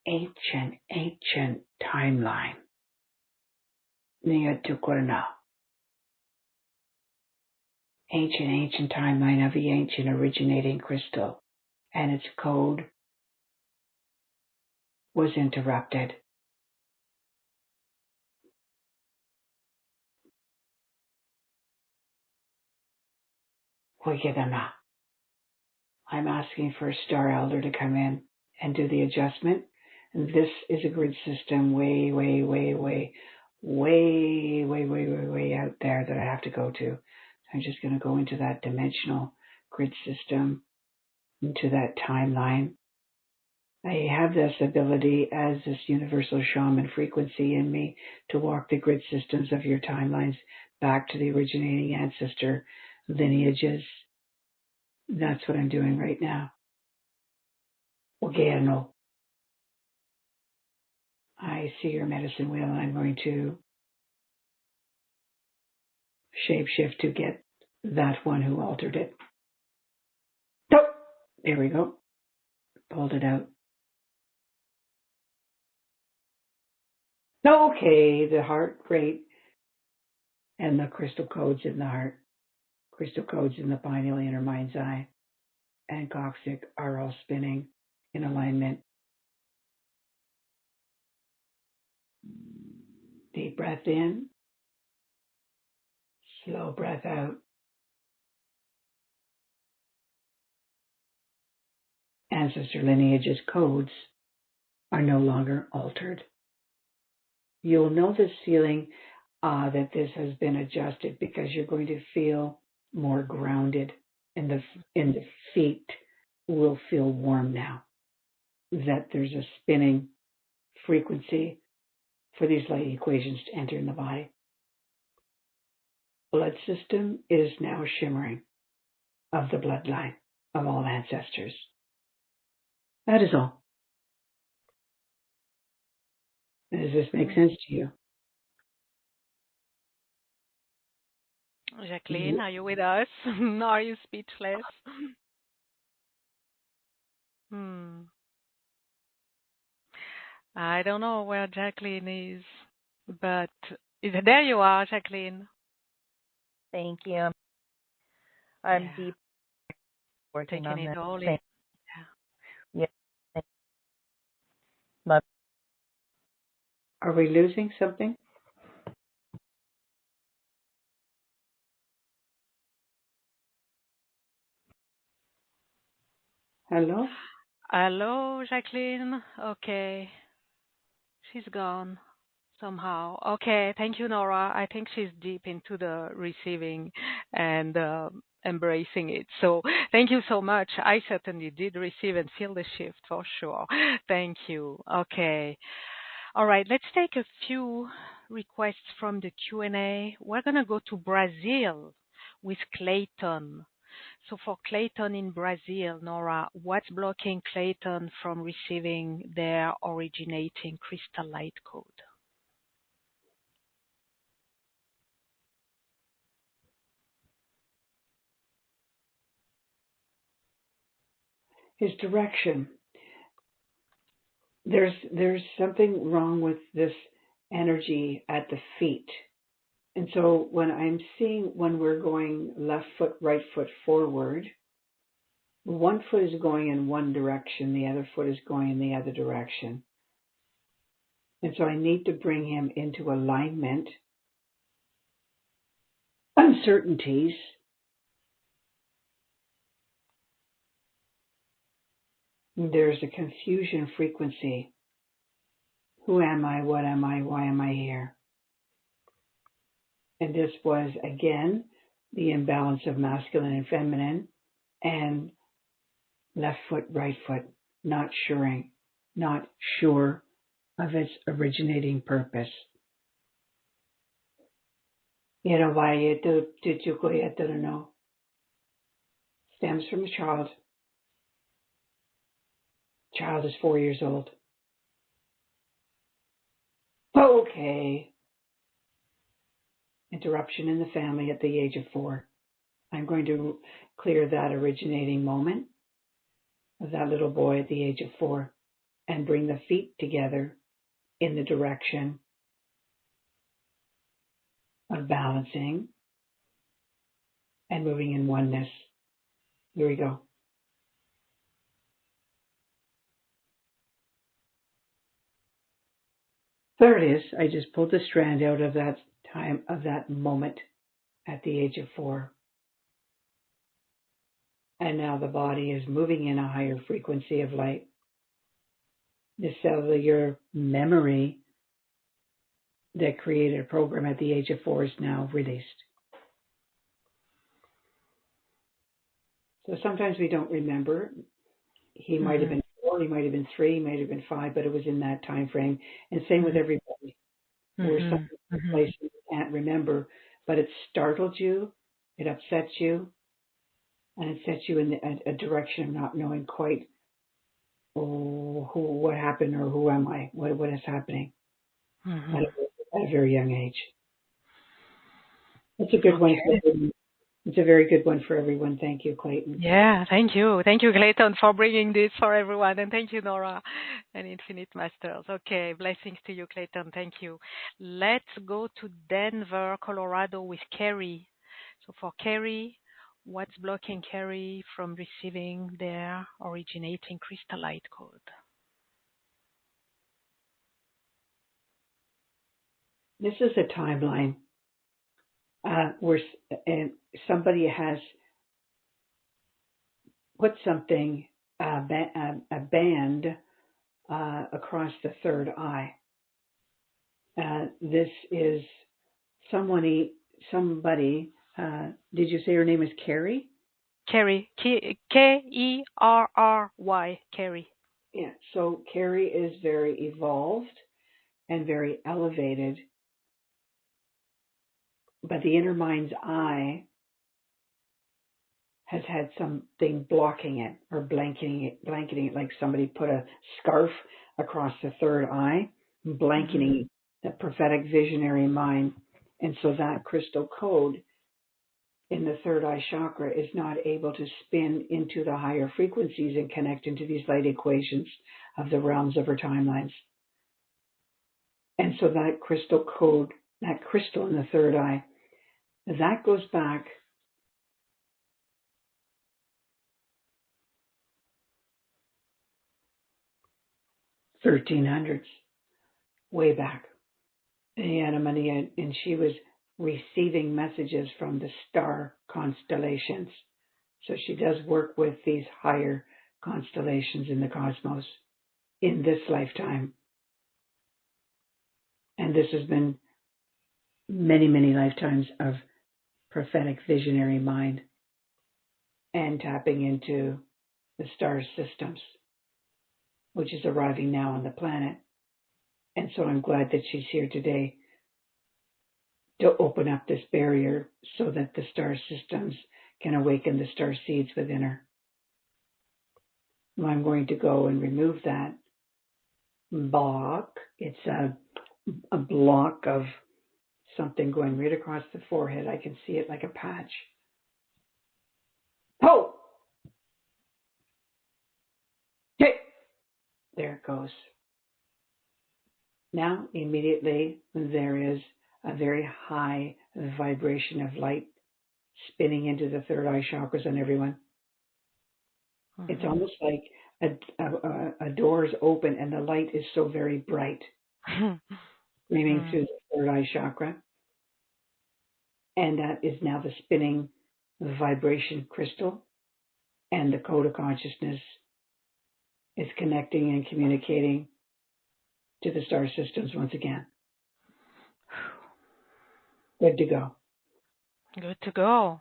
B: Ancient timeline. ancient timeline of the ancient originating crystal, and its code was interrupted. I'm asking for a star elder to come in and do the adjustment. And this is a grid system way out there that I have to go to. I'm just going to go into that dimensional grid system, into that timeline. I have this ability as this universal shaman frequency in me to walk the grid systems of your timelines back to the originating ancestor lineages. That's what I'm doing right now. Organo. I see your medicine wheel, and I'm going to shapeshift to get that one who altered it. Oh, there we go. Pulled it out. Okay, the heart, great. And the crystal codes in the heart, crystal codes in the pineal inner mind's eye, and coccyx are all spinning in alignment. Deep breath in, slow breath out. Ancestor lineages codes are no longer altered. You'll know this feeling that this has been adjusted because you're going to feel more grounded, and the feet will feel warm now. That there's a spinning frequency for these light equations to enter in the body. Blood system is now shimmering of the bloodline of all ancestors. That is all. Does this make sense to you?
A: Jacqueline, are you with us? Are you speechless? I don't know where Jacqueline is, but there you are, Jacqueline.
E: Thank you. I'm deep working
A: taking
E: on
A: it
E: this.
A: all in.
E: Yeah. Love.
B: Are we losing something? Hello?
A: Hello, Jacqueline. Okay. She's gone somehow. Okay. Thank you, Nora. I think she's deep into the receiving and embracing it. So thank you so much. I certainly did receive and feel the shift for sure. Thank you. Okay. All right. Let's take a few requests from the Q&A. We're going to go to Brazil with Clayton. So for Clayton in Brazil, Nora, what's blocking Clayton from receiving their originating crystal light code?
B: His direction. There's something wrong with this energy at the feet. And so when I'm seeing when we're going left foot, right foot forward, one foot is going in one direction, the other foot is going in the other direction. And so I need to bring him into alignment. Uncertainties. There's a confusion frequency. Who am I? What am I? Why am I here? And this was, again, the imbalance of masculine and feminine, and left foot, right foot, not sure of its originating purpose. Stems from a child. Child is 4 years old. Okay. Interruption in the family at the age of 4. I'm going to clear that originating moment of that little boy at the age of 4 and bring the feet together in the direction of balancing and moving in oneness. Here we go. There it is. I just pulled the strand out of that time, of that moment at the age of 4. And now the body is moving in a higher frequency of light. The cellular memory that created a program at the age of 4 is now released. So sometimes we don't remember. He might have been 4, he might have been 3, he might have been 5, but it was in that time frame. And same with everybody. There's some places you can't remember, but it startled you, it upsets you, and it sets you in a direction of not knowing quite what happened or who am I, what is happening at a very young age. That's a good one. It's a very good one for everyone. Thank you, Clayton.
A: Yeah, thank you. Thank you, Clayton, for bringing this for everyone. And thank you, Nora and Infinite Masters. Okay, blessings to you, Clayton. Thank you. Let's go to Denver, Colorado with Carrie. So for Carrie, what's blocking Carrie from receiving their originating crystal light code?
B: This is a timeline where somebody has put something, a band across the third eye. This is somebody. Did you say her name is Carrie?
A: Carrie, Kerry, Carrie.
B: Yeah. So Carrie is very evolved and very elevated, but the inner mind's eye has had something blocking it or blanketing it, like somebody put a scarf across the third eye, blanketing the prophetic visionary mind. And so that crystal code in the third eye chakra is not able to spin into the higher frequencies and connect into these light equations of the realms of her timelines. And so that crystal code, that crystal in the third eye, that goes back 1300s, way back. And she was receiving messages from the star constellations. So she does work with these higher constellations in the cosmos in this lifetime. And this has been many, many lifetimes of prophetic visionary mind and tapping into the star systems, which is arriving now on the planet. And so I'm glad that she's here today to open up this barrier so that the star systems can awaken the star seeds within her. I'm going to go and remove that block. It's a block of something going right across the forehead. I can see it like a patch. Oh! Okay. There it goes. Now, immediately, there is a very high vibration of light spinning into the third eye chakras on everyone. It's almost like a door is open and the light is so very bright, streaming through the third eye chakra. And that is now the spinning vibration crystal, and the code of consciousness is connecting and communicating to the star systems once again. Good to go.
A: Good to go.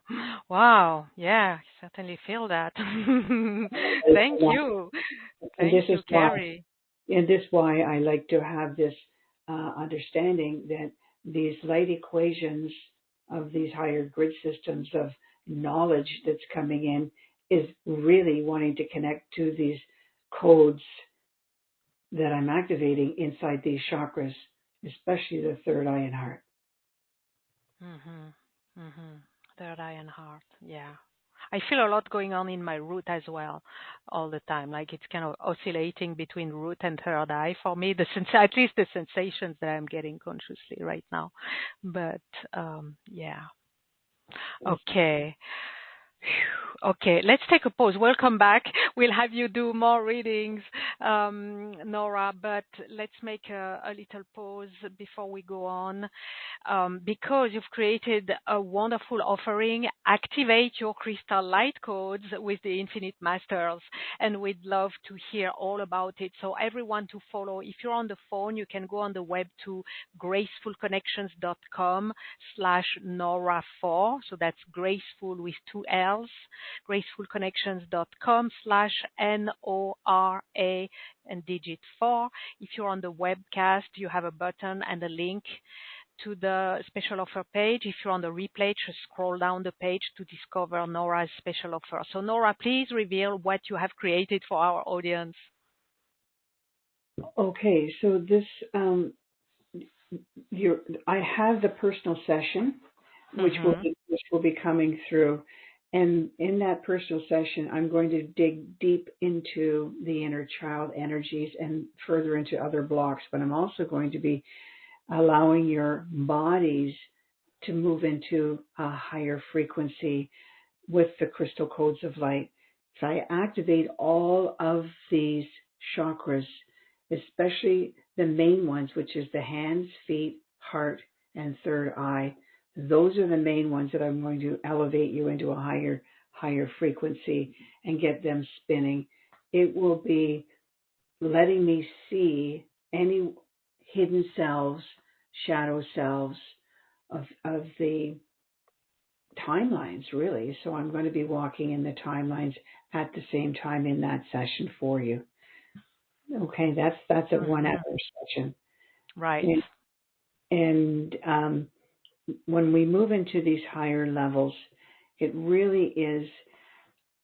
A: Wow. Yeah, I certainly feel that. Thank you. Thank you, Carrie.
B: And this is why I like to have this understanding that these light equations of these higher grid systems of knowledge that's coming in is really wanting to connect to these codes that I'm activating inside these chakras, especially the third eye and heart.
A: Third eye and heart, yeah. I feel a lot going on in my root as well all the time. Like it's kind of oscillating between root and third eye for me, at least the sensations that I'm getting consciously right now. But yeah. Okay. Okay, let's take a pause. Welcome back. We'll have you do more readings, Nora, but let's make a little pause before we go on. Because you've created a wonderful offering, activate your crystal light codes with the Infinite Masters, and we'd love to hear all about it. So everyone to follow. If you're on the phone, you can go on the web to gracefulconnections.com/Nora4. So that's graceful with 2 L's. gracefulconnections.com/NORA and digit 4. If you're on the webcast, you have a button and a link to the special offer page. If you're on the replay, just scroll down the page to discover Nora's special offer. So Nora, please reveal what you have created for our audience.
B: Okay, so this, I have the personal session, which will be coming through. And in that personal session, I'm going to dig deep into the inner child energies and further into other blocks. But I'm also going to be allowing your bodies to move into a higher frequency with the crystal codes of light. So I activate all of these chakras, especially the main ones, which is the hands, feet, heart, and third eye. Those are the main ones that I'm going to elevate you into a higher frequency and get them spinning. It will be letting me see any hidden selves, shadow selves of the timelines, really. So I'm going to be walking in the timelines at the same time in that session for you. Okay, that's a 1 hour session.
A: Right.
B: And when we move into these higher levels, it really is,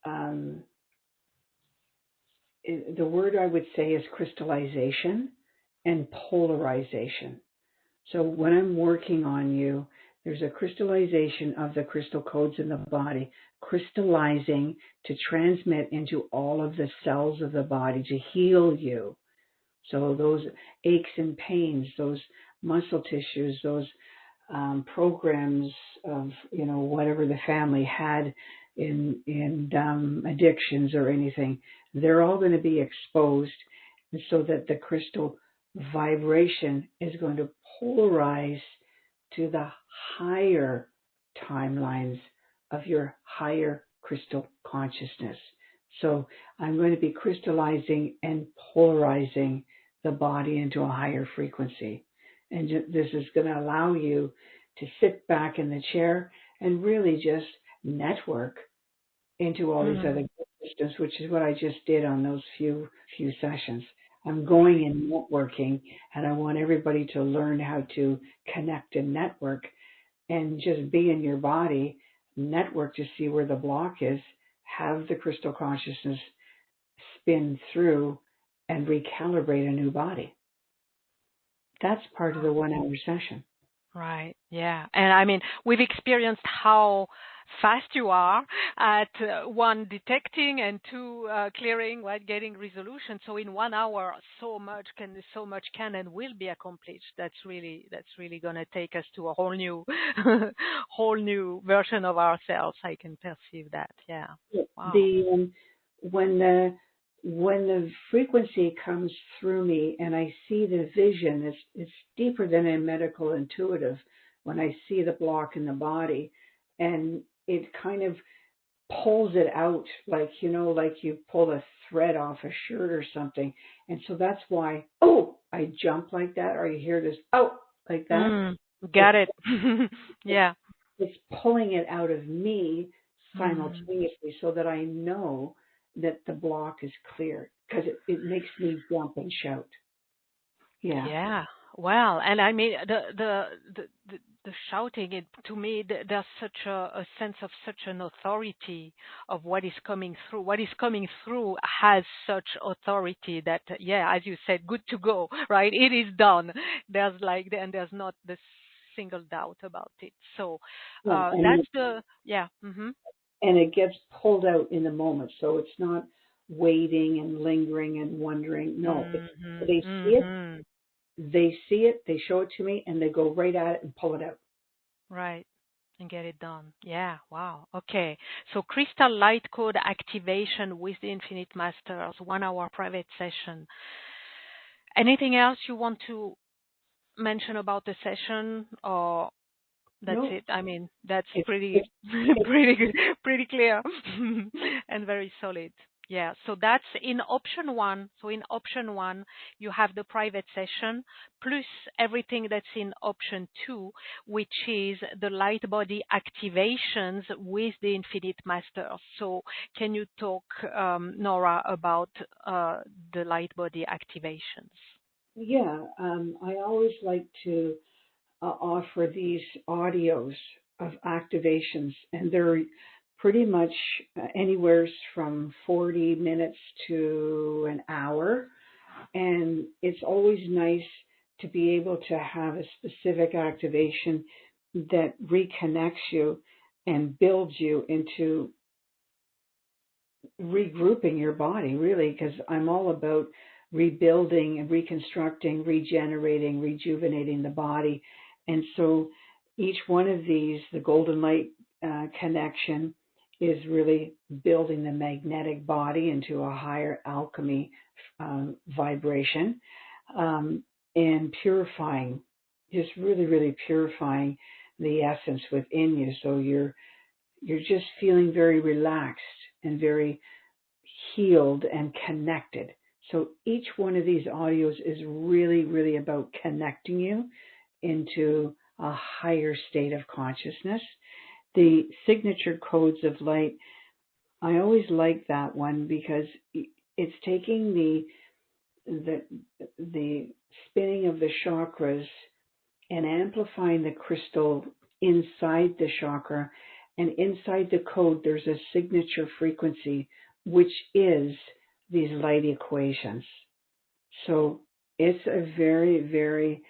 B: the word I would say is crystallization and polarization. So when I'm working on you, there's a crystallization of the crystal codes in the body, crystallizing to transmit into all of the cells of the body to heal you. So those aches and pains, those muscle tissues, those programs of, whatever the family had in addictions or anything, they're all going to be exposed, so that the crystal vibration is going to polarize to the higher timelines of your higher crystal consciousness. So I'm going to be crystallizing and polarizing the body into a higher frequency. And this is going to allow you to sit back in the chair and really just network into all these other systems, which is what I just did on those few sessions. I'm going and networking, and I want everybody to learn how to connect and network and just be in your body, network to see where the block is, have the crystal consciousness spin through and recalibrate a new body. That's part of the 1 hour session.
A: Right. Yeah. And I mean, we've experienced how fast you are at 1, detecting, and 2, clearing, right, getting resolution. So in 1 hour, so much can and will be accomplished. That's really going to take us to a whole new version of ourselves. I can perceive that. Yeah. Wow.
B: When the frequency comes through me and I see the vision, it's deeper than a medical intuitive. When I see the block in the body, and it kind of pulls it out, like you pull a thread off a shirt or something. And so that's why, I jump like that, or you hear this, like that.
A: Got it. Yeah.
B: It's pulling it out of me simultaneously, so that I know that the block is clear, because it makes me jump and shout. Yeah.
A: Yeah. Well, and I mean the shouting, to me, there's such a sense of such an authority of what is coming through. What is coming through has such authority that, as you said, good to go, right? It is done. There's not the single doubt about it. So that's
B: and it gets pulled out in the moment. So it's not waiting and lingering and wondering. No, they see it, they show it to me, and they go right at it and pull it out.
A: Right. And get it done. Yeah, wow. Okay. So crystal light code activation with the Infinite Masters, 1 hour private session. Anything else you want to mention about the session, or that's it? I mean, that's pretty pretty good, pretty clear and very solid. Yeah, so that's in option 1. So in option 1, you have the private session plus everything that's in option 2, which is the light body activations with the Infinite Masters. So can you talk, Nora, about the light body activations?
B: Yeah, I always like to offer these audios of activations, and they're pretty much anywhere from 40 minutes to an hour. And it's always nice to be able to have a specific activation that reconnects you and builds you into regrouping your body, really, because I'm all about rebuilding and reconstructing, regenerating, rejuvenating the body. And so each one of these, the golden light connection, is really building the magnetic body into a higher alchemy vibration, and purifying, just really, really purifying the essence within you. So you're just feeling very relaxed and very healed and connected. So each one of these audios is really, really about connecting you into a higher state of consciousness. The signature codes of light, I always like that one because it's taking the spinning of the chakras and amplifying the crystal inside the chakra. And inside the code, there's a signature frequency, which is these light equations. So it's a very, very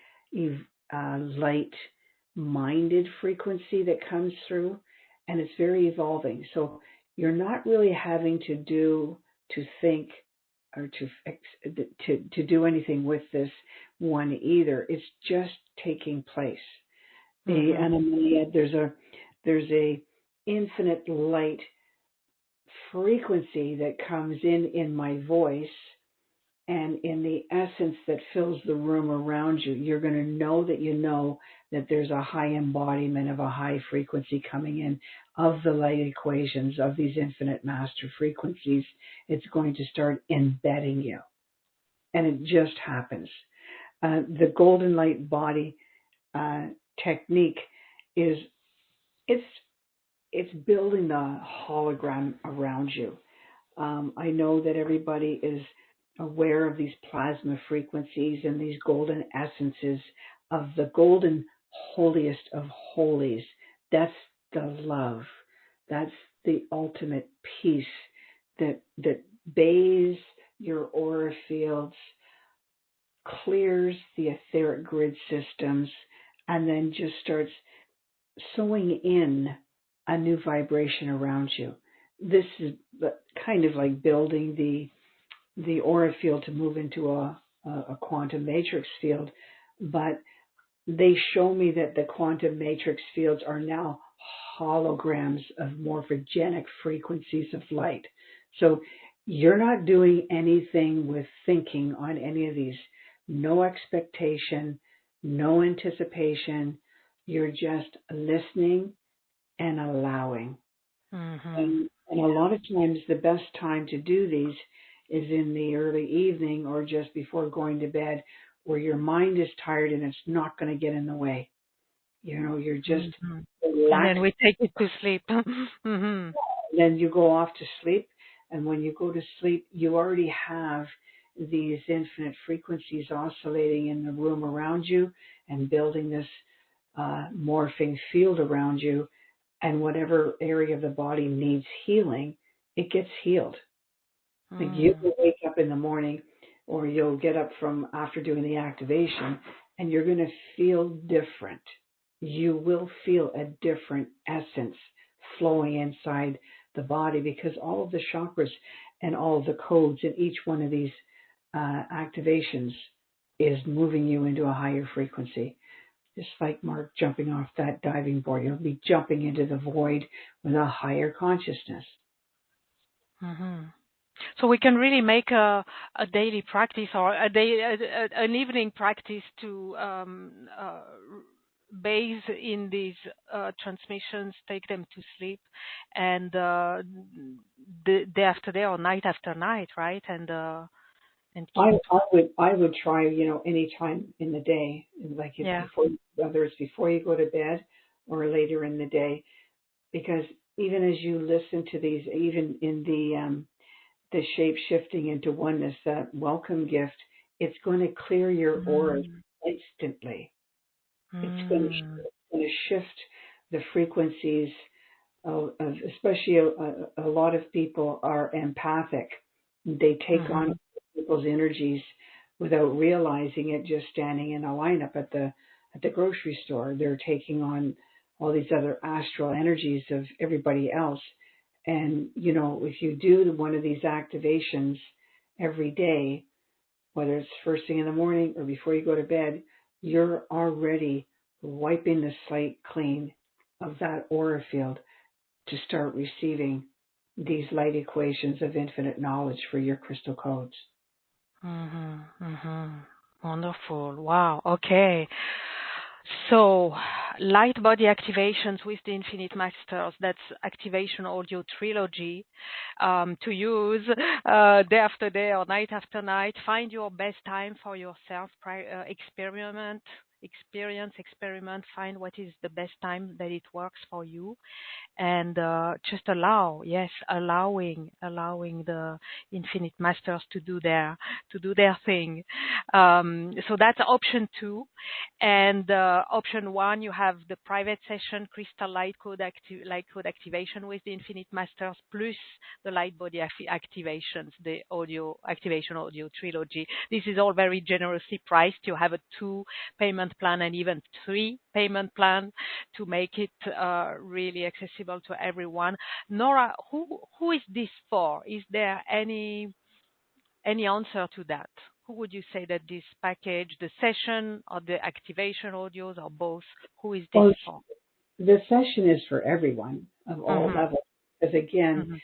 B: light-minded frequency that comes through, and it's very evolving. So you're not really having to think, or to do anything with this one either. It's just taking place. And there's a infinite light frequency that comes in my voice, and in the essence that fills the room around you. You're going to know that there's a high embodiment of a high frequency coming in of the light equations of these infinite master frequencies. It's going to start embedding you, and it just happens. The golden light body technique is it's building the hologram around you. I know that everybody is aware of these plasma frequencies and these golden essences of the golden holiest of holies. That's the love. That's the ultimate peace that bathes your aura fields, clears the etheric grid systems, and then just starts sewing in a new vibration around you. This is kind of like building the aura field to move into a quantum matrix field, but they show me that the quantum matrix fields are now holograms of morphogenic frequencies of light. So you're not doing anything with thinking on any of these. No expectation, no anticipation. You're just listening and allowing. And a lot of times the best time to do these is in the early evening or just before going to bed, where your mind is tired and it's not going to get in the way. You're just relaxed.
A: And then we take it to sleep.
B: Then you go off to sleep. And when you go to sleep, you already have these infinite frequencies oscillating in the room around you and building this morphing field around you. And whatever area of the body needs healing, it gets healed. Like you will wake up in the morning, or you'll get up from after doing the activation, and you're going to feel different. You will feel a different essence flowing inside the body, because all of the chakras and all of the codes in each one of these activations is moving you into a higher frequency. just like Mark jumping off that diving board. You'll be jumping into the void with a higher consciousness.
A: Mm-hmm. So we can really make a daily practice or an evening practice to base in these transmissions, take them to sleep, and day after day or night after night, right? And keep...
B: I would try, any time in the day, like before, whether it's before you go to bed or later in the day, because even as you listen to these, even in the shape shifting into oneness, that welcome gift, it's going to clear your aura instantly. It's going to shift the frequencies of especially a lot of people are empathic. They take on people's energies without realizing it, just standing in a lineup at the grocery store. They're taking on all these other astral energies of everybody else. And, if you do one of these activations every day, whether it's first thing in the morning or before you go to bed, you're already wiping the slate clean of that aura field to start receiving these light equations of infinite knowledge for your crystal codes.
A: Wonderful. Wow. Okay. So, light body activations with the Infinite Masters, that's Activation Audio Trilogy, to use day after day or night after night. Find your best time for yourself, experiment, find what is the best time that it works for you, and just allowing the Infinite Masters to do their thing. So that's option 2, and option 1, you have the private session, Crystal Light Code activation with the Infinite Masters, plus the light body activations, the Activation Audio Trilogy. This is all very generously priced. You have a 2 payment plan and even 3 payment plan to make it really accessible to everyone. Nora, who is this for? Is there any answer to that? Who would you say that this package, the session or the activation audios or both, who is this for?
B: The session is for everyone of all levels. Because again,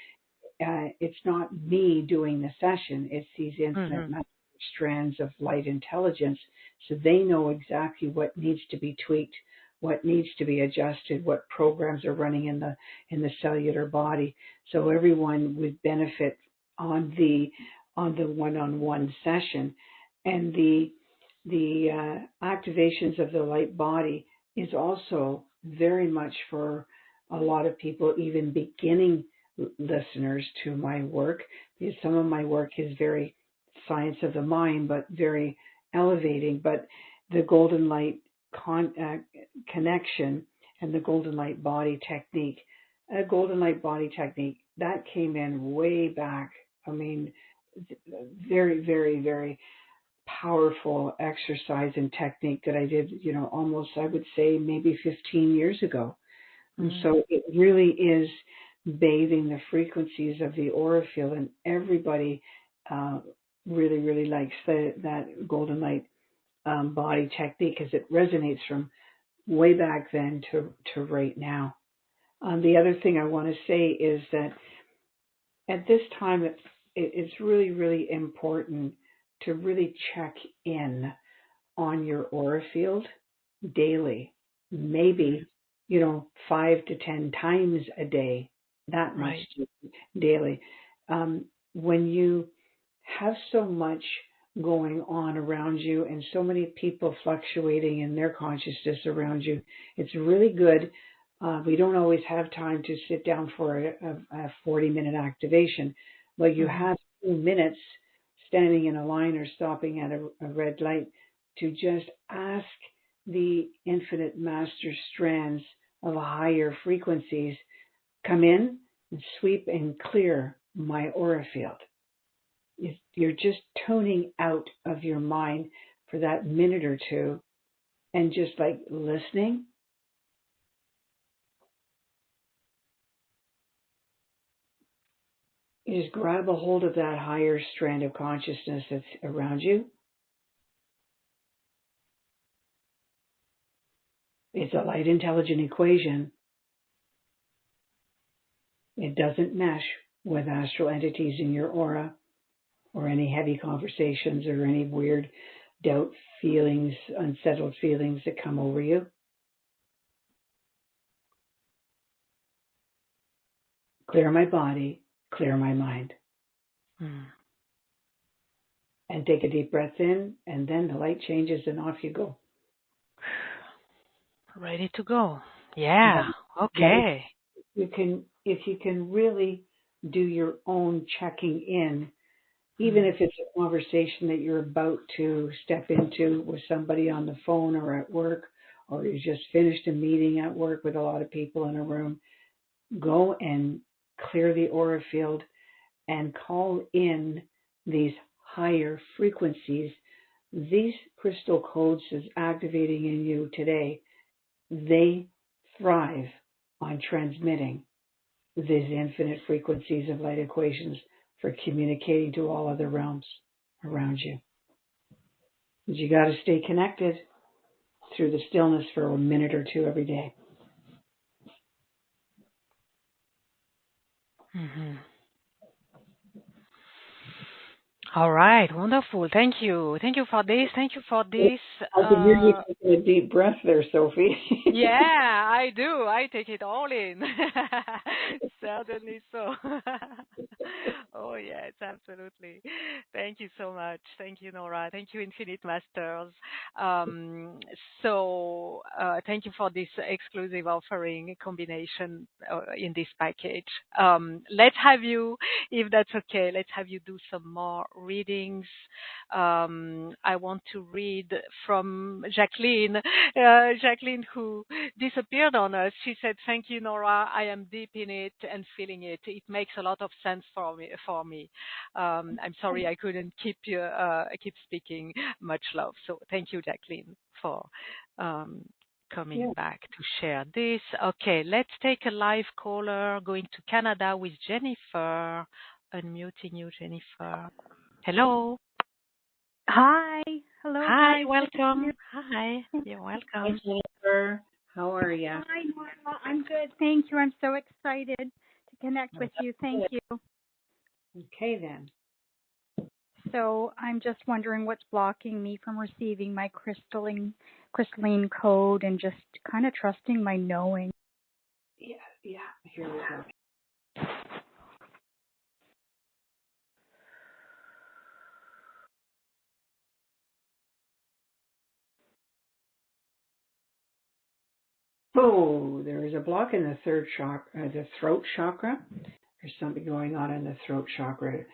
B: it's not me doing the session. It's these infinite strands of light intelligence. So they know exactly what needs to be tweaked, what needs to be adjusted, what programs are running in the cellular body. So everyone would benefit on the one-on-one session. And the activations of the light body is also very much for a lot of people, even beginning listeners to my work, because some of my work is very science of the mind, but very elevating. But the golden light connection and the golden light body technique, that came in way back. I mean, very, very, very powerful exercise and technique that I did, almost, I would say, maybe 15 years ago. And so it really is bathing the frequencies of the aura field, and everybody really, really likes that golden light body technique because it resonates from way back then to right now. The other thing I want to say is that at this time, it's really, really important to really check in on your aura field daily, maybe 5 to 10 times a day, that much daily. When you have so much going on around you and so many people fluctuating in their consciousness around you, it's really good. We don't always have time to sit down for a 40-minute activation, but you have 2 minutes standing in a line or stopping at a red light to just ask the infinite master strands of higher frequencies, come in and sweep and clear my aura field. You're just toning out of your mind for that minute or two and just like listening. You just grab a hold of that higher strand of consciousness that's around you. It's a light intelligent equation. It doesn't mesh with astral entities in your aura or any heavy conversations or any weird doubt feelings, unsettled feelings that come over you. Clear my body, clear my mind. And take a deep breath in, and then the light changes and off you go.
A: Ready to go. Yeah. Okay.
B: If you can really do your own checking in, even if it's a conversation that you're about to step into with somebody on the phone or at work, or you just finished a meeting at work with a lot of people in a room, go and clear the aura field and call in these higher frequencies. These crystal codes is activating in you today. They thrive on transmitting these infinite frequencies of light equations for communicating to all other realms around you. But you got to stay connected through the stillness for a minute or two every day.
A: All right, wonderful. Thank you. Thank you for this. Thank you for this.
B: I can hear you taking a deep breath there, Sophie.
A: Yeah, I do. I take it all in. Certainly so. Oh, yes, absolutely. Thank you so much. Thank you, Nora. Thank you, Infinite Masters. Thank you for this exclusive offering combination in this package. Let's have you, if that's okay, let's have you do some more readings. I want to read from Jacqueline. Jacqueline, who disappeared on us. She said, "Thank you, Nora. I am deep in it and feeling it. It makes a lot of sense for me. I'm sorry I couldn't keep speaking. Much love." So thank you, Jacqueline, for coming back to share this. Okay, let's take a live caller going to Canada with Jennifer. Unmuting you, Jennifer. Hello.
F: Hi. Hello.
A: Hi, welcome. Hi, you're welcome.
B: Hi, Jennifer. How are you?
F: Hi, Nora. I'm good. Thank you. I'm so excited to connect with you. Thank you.
B: Okay, then.
F: So I'm just wondering what's blocking me from receiving my crystalline code and just kind of trusting my knowing.
B: Yeah. Here we go. Oh, there is a block in the third chakra, the throat chakra. There's something going on in the throat chakra.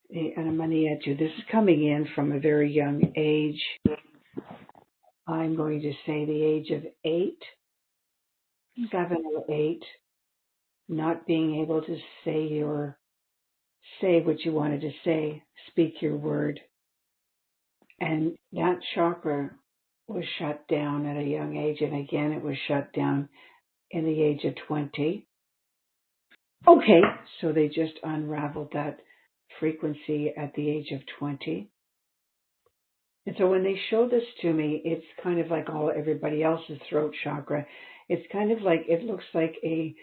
B: And I'm going to add you. This is coming in from a very young age. I'm going to say the age of 7 or 8, not being able to say what you wanted to say, speak your word. And that chakra was shut down at a young age, and again it was shut down in the age of 20. Okay, so they just unraveled that frequency at the age of 20. And so when they show this to me, it's kind of like everybody else's throat chakra. It's kind of like, it looks like a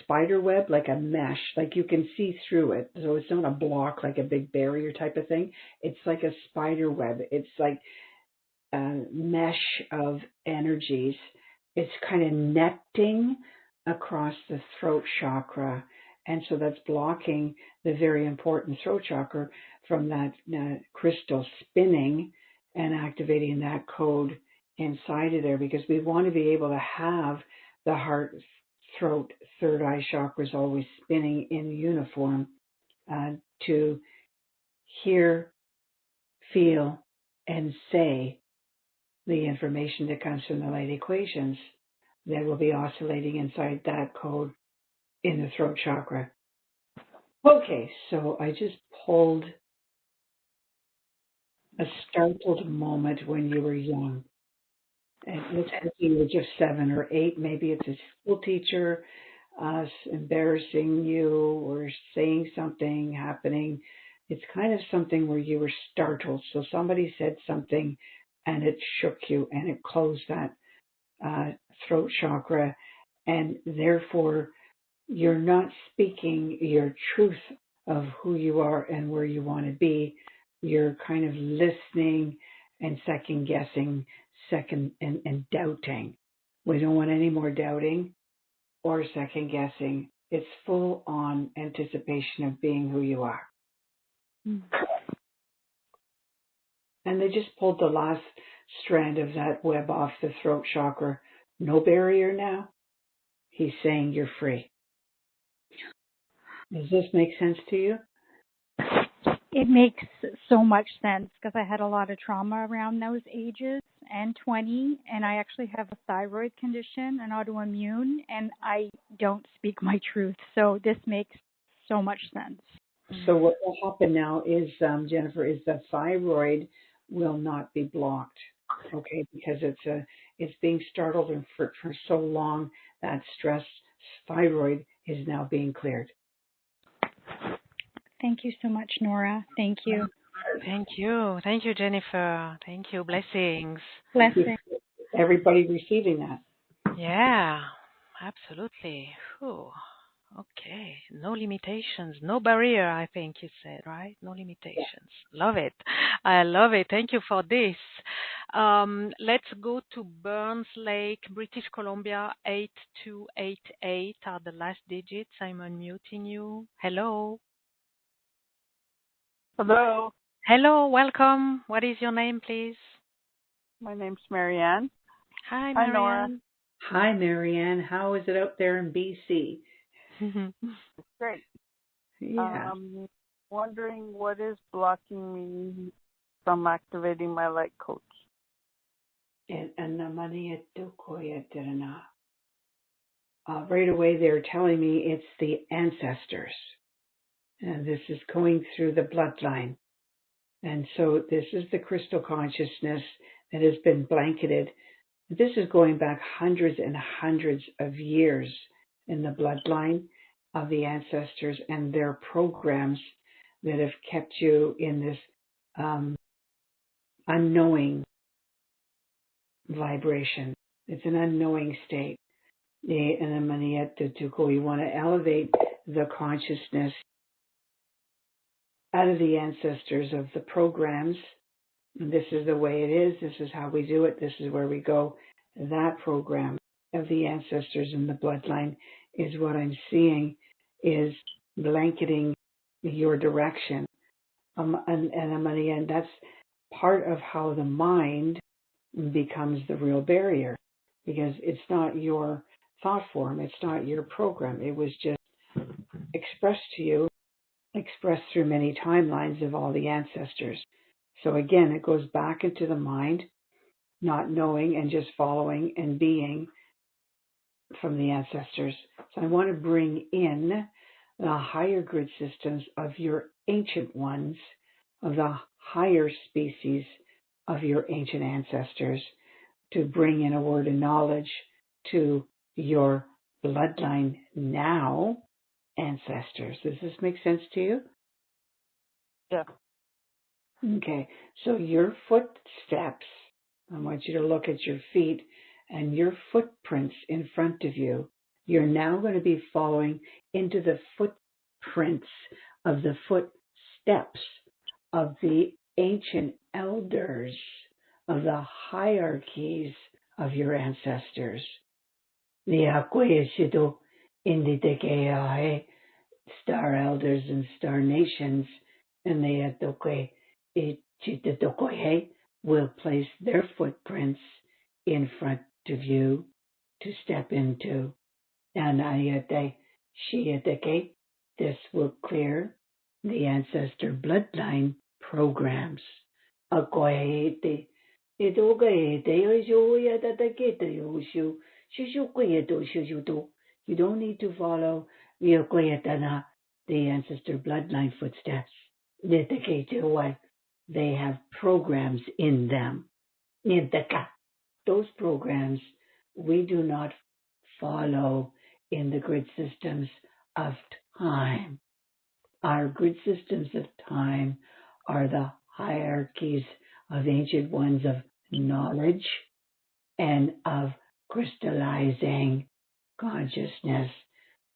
B: spider web, like a mesh, like you can see through it. So it's not a block, like a big barrier type of thing. It's like a spider web. It's like a mesh of energies. It's kind of netting across the throat chakra. And so that's blocking the very important throat chakra from that crystal spinning and activating that code inside of there, because we want to be able to have the heart, throat, third eye chakras always spinning in uniform to hear, feel, and say the information that comes from the light equations that will be oscillating inside that code in the throat chakra. Okay, so I just pulled a startled moment when you were young. And it looks like you were just 7 or 8. Maybe it's a school teacher embarrassing you or saying something happening. It's kind of something where you were startled. So somebody said something and it shook you and it closed that throat chakra, and therefore you're not speaking your truth of who you are and where you want to be. You're kind of listening and second guessing, and doubting. We don't want any more doubting or second guessing. It's full on anticipation of being who you are. And they just pulled the last strand of that web off the throat chakra. No barrier now. He's saying you're free. Does this make sense to you?
F: It makes so much sense because I had a lot of trauma around those ages and 20, and I actually have a thyroid condition, an autoimmune, and I don't speak my truth. So this makes so much sense.
B: So what will happen now is, Jennifer, is the thyroid will not be blocked, okay, because it's being startled and for so long that stress thyroid is now being cleared.
F: Thank you so much, Nora. Thank you.
A: Thank you. Thank you, Jennifer. Thank you. Blessings.
F: Blessings.
B: Everybody receiving that.
A: Yeah, absolutely. Whew. Okay. No limitations, no barrier, I think you said, right? No limitations. Love it. I love it. Thank you for this. Let's go to Burns Lake, British Columbia, 8288 are the last digits. I'm unmuting you. Hello.
G: Hello.
A: Hello, welcome. What is your name, please?
G: My name's Marianne.
A: Hi,
G: Hi, Nora.
A: Marianne.
B: Hi, Marianne. How is it out there in BC?
G: Great.
B: Yeah.
G: Wondering what is blocking me from activating my light codes.
B: Right away, they're telling me it's the ancestors. And this is going through the bloodline. And so this is the crystal consciousness that has been blanketed. This is going back hundreds and hundreds of years in the bloodline of the ancestors and their programs that have kept you in this unknowing vibration. It's an unknowing state. You want to elevate the consciousness out of the ancestors of the programs. This is the way it is. This is how we do it. This is where we go. That program of the ancestors in the bloodline is what I'm seeing is blanketing your direction. And that's part of how the mind becomes the real barrier, because it's not your thought form. It's not your program. It was just expressed to you, expressed through many timelines of all the ancestors. So again, it goes back into the mind, not knowing and just following and being from the ancestors. So I want to bring in the higher grid systems of your ancient ones, of the higher species of your ancient ancestors, to bring in a word of knowledge to your bloodline now ancestors. Does this make sense to you?
G: Yeah.
B: Okay, so your footsteps, I want you to look at your feet and your footprints in front of you. You're now going to be following into the footprints of the footsteps of the ancient elders, of the hierarchies of your ancestors. Star elders and star nations, and will place their footprints in front of you to step into. And this will clear the ancestor bloodline programs. You don't need to follow the ancestor bloodline footsteps. They have programs in them. Those programs we do not follow in the grid systems of time. Our grid systems of time are the hierarchies of ancient ones of knowledge and of crystallizing consciousness.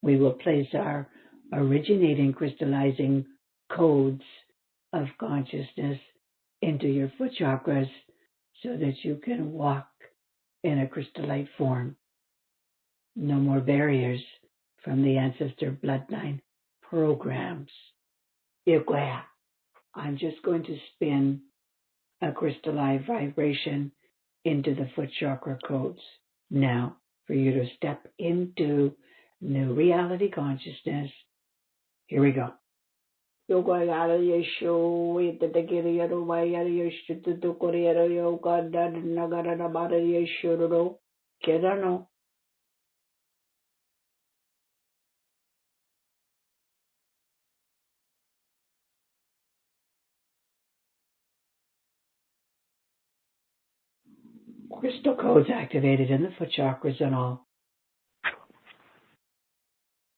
B: We will place our originating crystallizing codes of consciousness into your foot chakras so that you can walk in a crystallite form. No more barriers from the ancestor bloodline programs. I'm just going to spin a crystallite vibration into the foot chakra codes now for you to step into new reality consciousness. Here we go. Crystal codes activated in the foot chakras and all.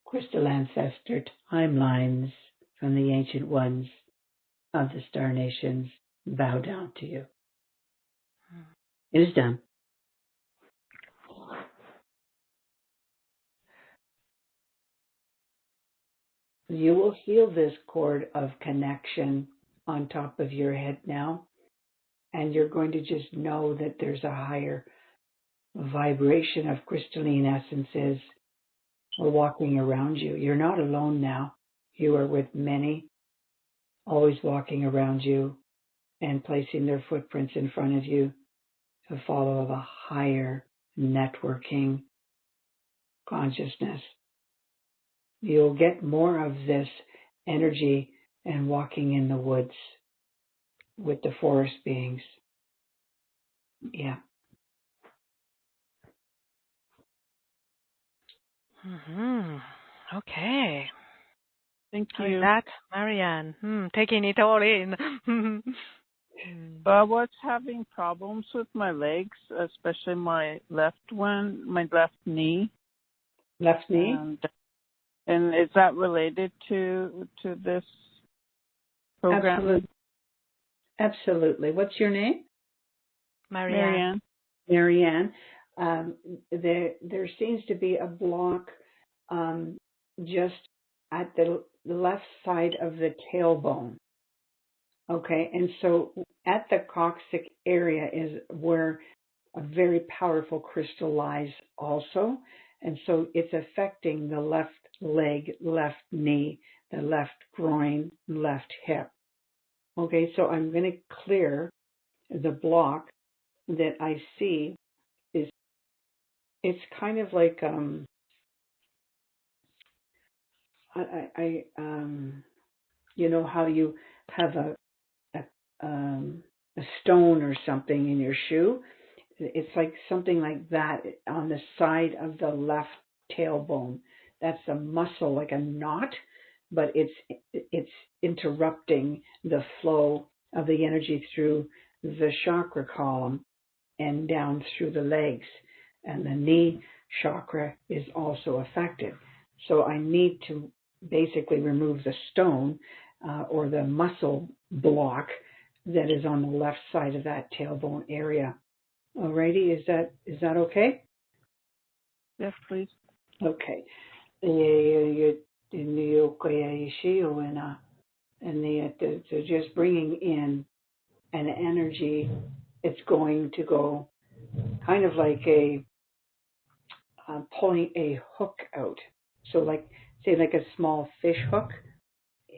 B: Crystal ancestor timelines from the ancient ones of the star nations bow down to you. It is done. You will feel this cord of connection on top of your head now, and you're going to just know that there's a higher vibration of crystalline essences walking around you. You're not alone now. You are with many, always walking around you and placing their footprints in front of you to follow of a higher networking consciousness. You'll get more of this energy and walking in the woods with the forest beings. Yeah.
A: Okay.
G: Thank
A: How's
G: you.
A: that, Marianne? Taking it all in.
G: I was having problems with my legs, especially my left one, my left knee.
B: Left knee?
G: And is that related to this program?
B: Absolutely. What's your name?
A: Marianne.
B: Marianne. There seems to be a block just at the left side of the tailbone. Okay, and so at the coccyx area is where a very powerful crystal lies also. And so it's affecting the left leg, left knee, the left groin, left hip. Okay, so I'm going to clear the block that I see. It's kind of like you know how you have a stone or something in your shoe. It's like something like that on the side of the left tailbone. That's a muscle, like a knot, but it's interrupting the flow of the energy through the chakra column and down through the legs. And the knee chakra is also affected. So I need to basically remove the stone or the muscle block that is on the left side of that tailbone area. Alrighty, is that okay?
G: Yes, please.
B: Okay. So just bringing in an energy, it's going to go kind of like pulling a hook out. So like, say like a small fish hook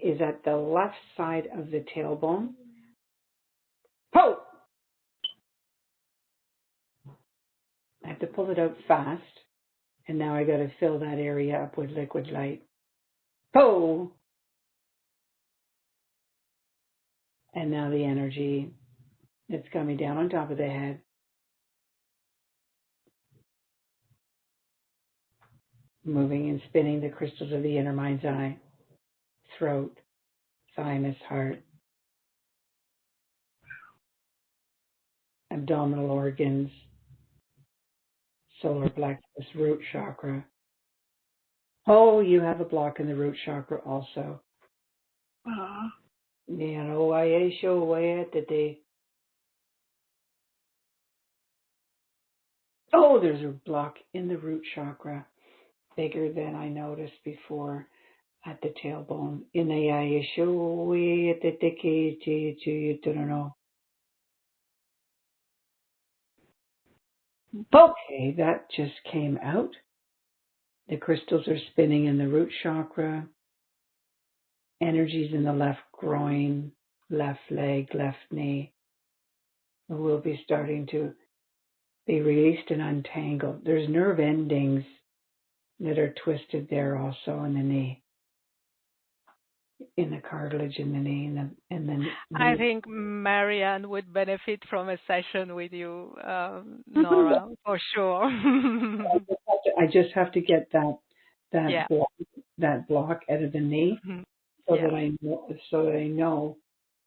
B: is at the left side of the tailbone. Pull! I have to pull it out fast. And now I got to fill that area up with liquid light. Pull! And now the energy that's coming down on top of the head. Moving and spinning the crystals of the inner mind's eye, throat, thymus, heart, abdominal organs, solar plexus, root chakra. Oh, you have a block in the root chakra also. Oh, there's a block in the root chakra, bigger than I noticed before, at the tailbone. In the Okay, that just came out. The crystals are spinning in the root chakra. Energies in the left groin, left leg, left knee will be starting to be released and untangled. There's nerve endings that are twisted there also in the knee, in the cartilage in the knee, and then.
A: I think Marianne would benefit from a session with you, Nora, for sure.
B: I just have to get that
A: Yeah.
B: block out of the knee, so
A: Yeah.
B: that I know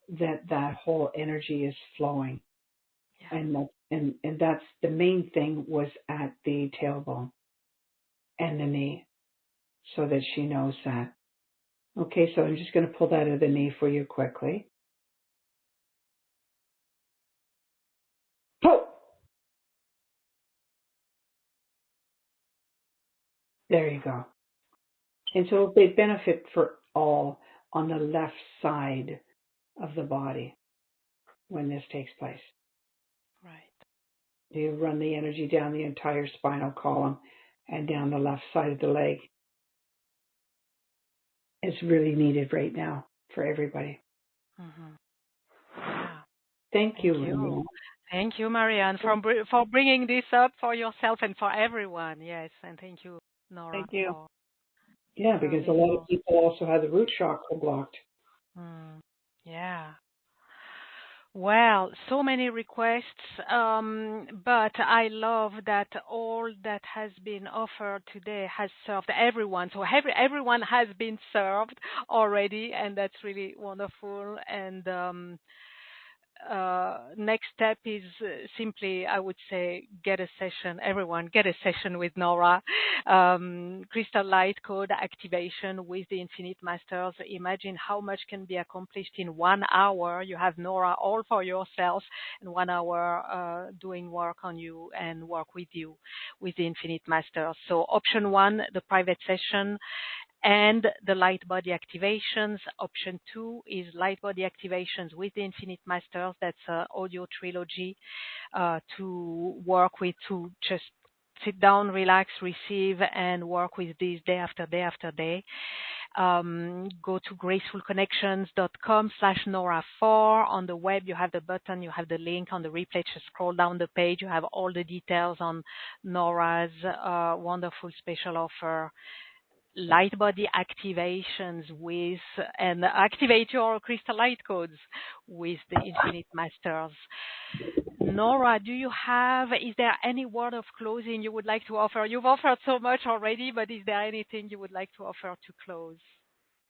B: that whole energy is flowing,
A: Yeah.
B: and that's the main thing, was at the tailbone and the knee, so that she knows that. Okay, so I'm just going to pull that out of the knee for you quickly. Pull. There you go. And so they benefit for all on the left side of the body when this takes place.
A: Right.
B: You run the energy down the entire spinal column and down the left side of the leg. It's really needed right now for everybody.
A: Yeah.
B: Thank you.
A: Thank you, Marianne, for bringing this up for yourself and for everyone. Yes, and thank you, Nora.
G: Thank you.
B: Yeah, because a lot of people also have the root chakra blocked.
A: Yeah. Well, so many requests, but I love that all that has been offered today has served everyone. So everyone has been served already, and that's really wonderful. And next step is simply, I would say, get a session. Everyone, get a session with Nora. Crystal Light Code activation with the Infinite Masters. Imagine how much can be accomplished in 1 hour. You have Nora all for yourself, and 1 hour doing work on you and work with you with the Infinite Masters. So option 1, the private session and the light body activations. Option 2 is light body activations with the Infinite Masters. That's an audio trilogy to work with, to just sit down, relax, receive, and work with these day after day after day. Go to gracefulconnections.com/Nora4. On the web, you have the button, you have the link on the replay. Just scroll down the page. You have all the details on Nora's wonderful special offer. Light body activations with, and activate your crystal light codes with the Infinite Masters. Nora, is there any word of closing you would like to offer? You've offered so much already, but is there anything you would like to offer to close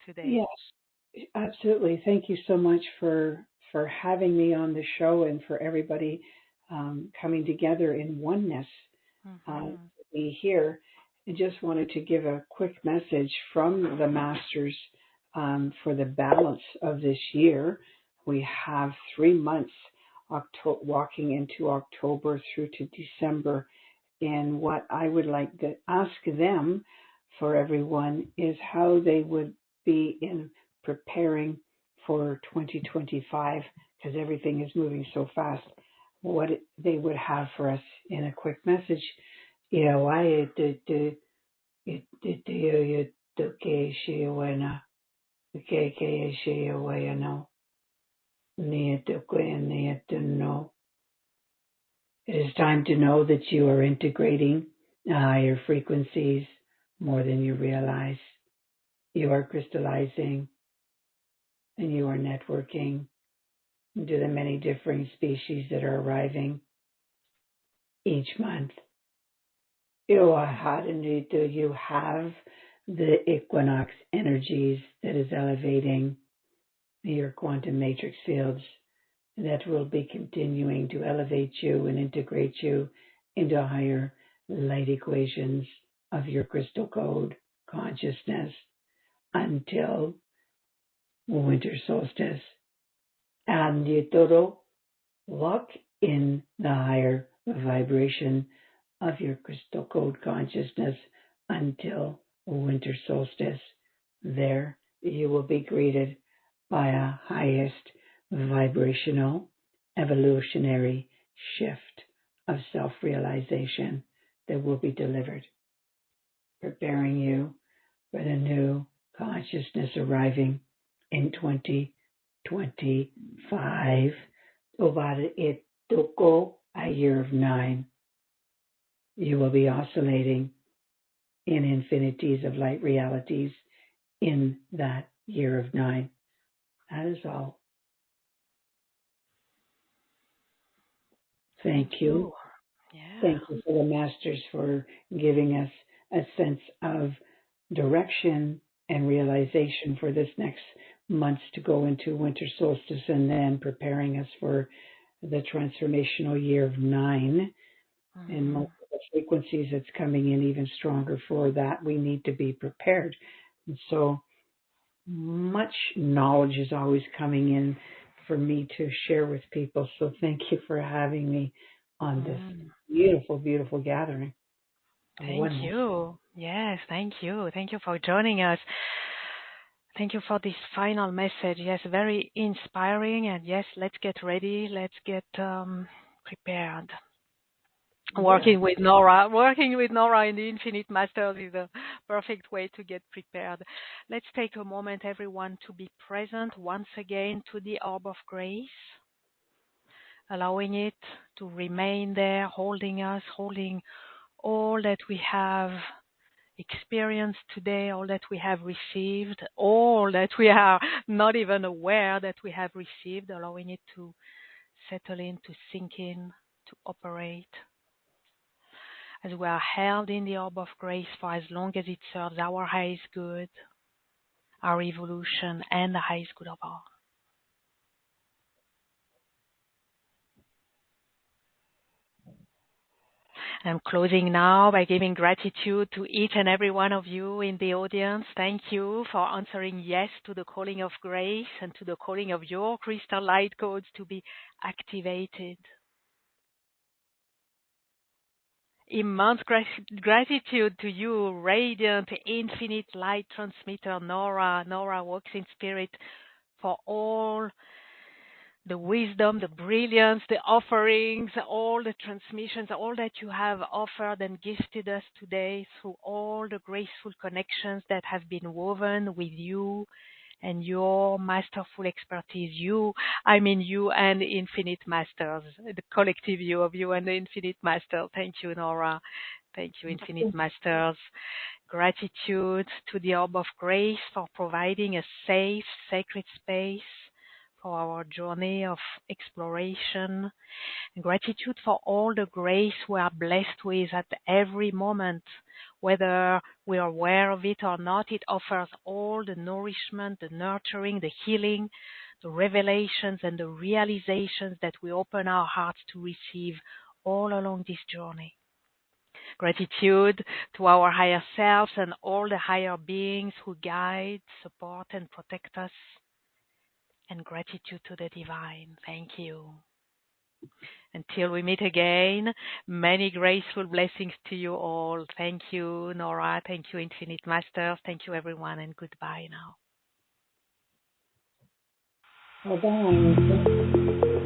A: today?
B: Yes, absolutely. Thank you so much for having me on the show, and for everybody coming together in oneness to be here. I just wanted to give a quick message from the Masters for the balance of this year. We have 3 months walking into October through to December. And what I would like to ask them for everyone is how they would be in preparing for 2025, because everything is moving so fast. What they would have for us in a quick message. It is time to know that you are integrating higher frequencies more than you realize. You are crystallizing and you are networking into the many different species that are arriving each month. You have the equinox energies that is elevating your quantum matrix fields, that will be continuing to elevate you and integrate you into higher light equations of your crystal code consciousness until winter solstice. And you todo walk in the higher vibration of your crystal code consciousness until winter solstice. There you will be greeted by a highest vibrational, evolutionary shift of self-realization that will be delivered, preparing you for the new consciousness arriving in 2025. Over it toko a year of 9. You will be oscillating in infinities of light realities in that year of 9. That is all. Thank you.
A: Yeah.
B: Thank you for the masters for giving us a sense of direction and realization for this next months to go into winter solstice, and then preparing us for the transformational year of 9. And most of the frequencies that's coming in even stronger for that, we need to be prepared. And so much knowledge is always coming in for me to share with people. So thank you for having me on this beautiful, beautiful gathering.
A: Thank you. Yes, thank you. Thank you for joining us. Thank you for this final message. Yes, very inspiring. And yes, let's get ready. Let's get prepared. Working with Nora in the Infinite Masters is a perfect way to get prepared. Let's take a moment, everyone, to be present once again to the Orb of Grace, allowing it to remain there, holding us, holding all that we have experienced today, all that we have received, all that we are not even aware that we have received, allowing it to settle in, to sink in, to operate. As we are held in the Orb of Grace for as long as it serves our highest good, our evolution, and the highest good of all. I'm closing now by giving gratitude to each and every one of you in the audience. Thank you for answering yes to the calling of grace and to the calling of your crystal light codes to be activated. Immense gratitude to you, radiant, infinite light transmitter Nora WalksInSpirit, for all the wisdom, the brilliance, the offerings, all the transmissions, all that you have offered and gifted us today through all the graceful connections that have been woven with you and your masterful expertise. You and Infinite Masters, the collective you of you and the Infinite Master. Thank you, Nora. Thank you, Infinite Masters. Gratitude to the Orb of Grace for providing a safe, sacred space for our journey of exploration. And gratitude for all the grace we are blessed with at every moment. Whether we are aware of it or not, it offers all the nourishment, the nurturing, the healing, the revelations and the realizations that we open our hearts to receive all along this journey. Gratitude to our higher selves and all the higher beings who guide, support, and protect us. And gratitude to the divine. Thank you. Until we meet again, many graceful blessings to you all. Thank you, Nora. Thank you, Infinite Masters. Thank you, everyone, and goodbye now.
B: Bye-bye.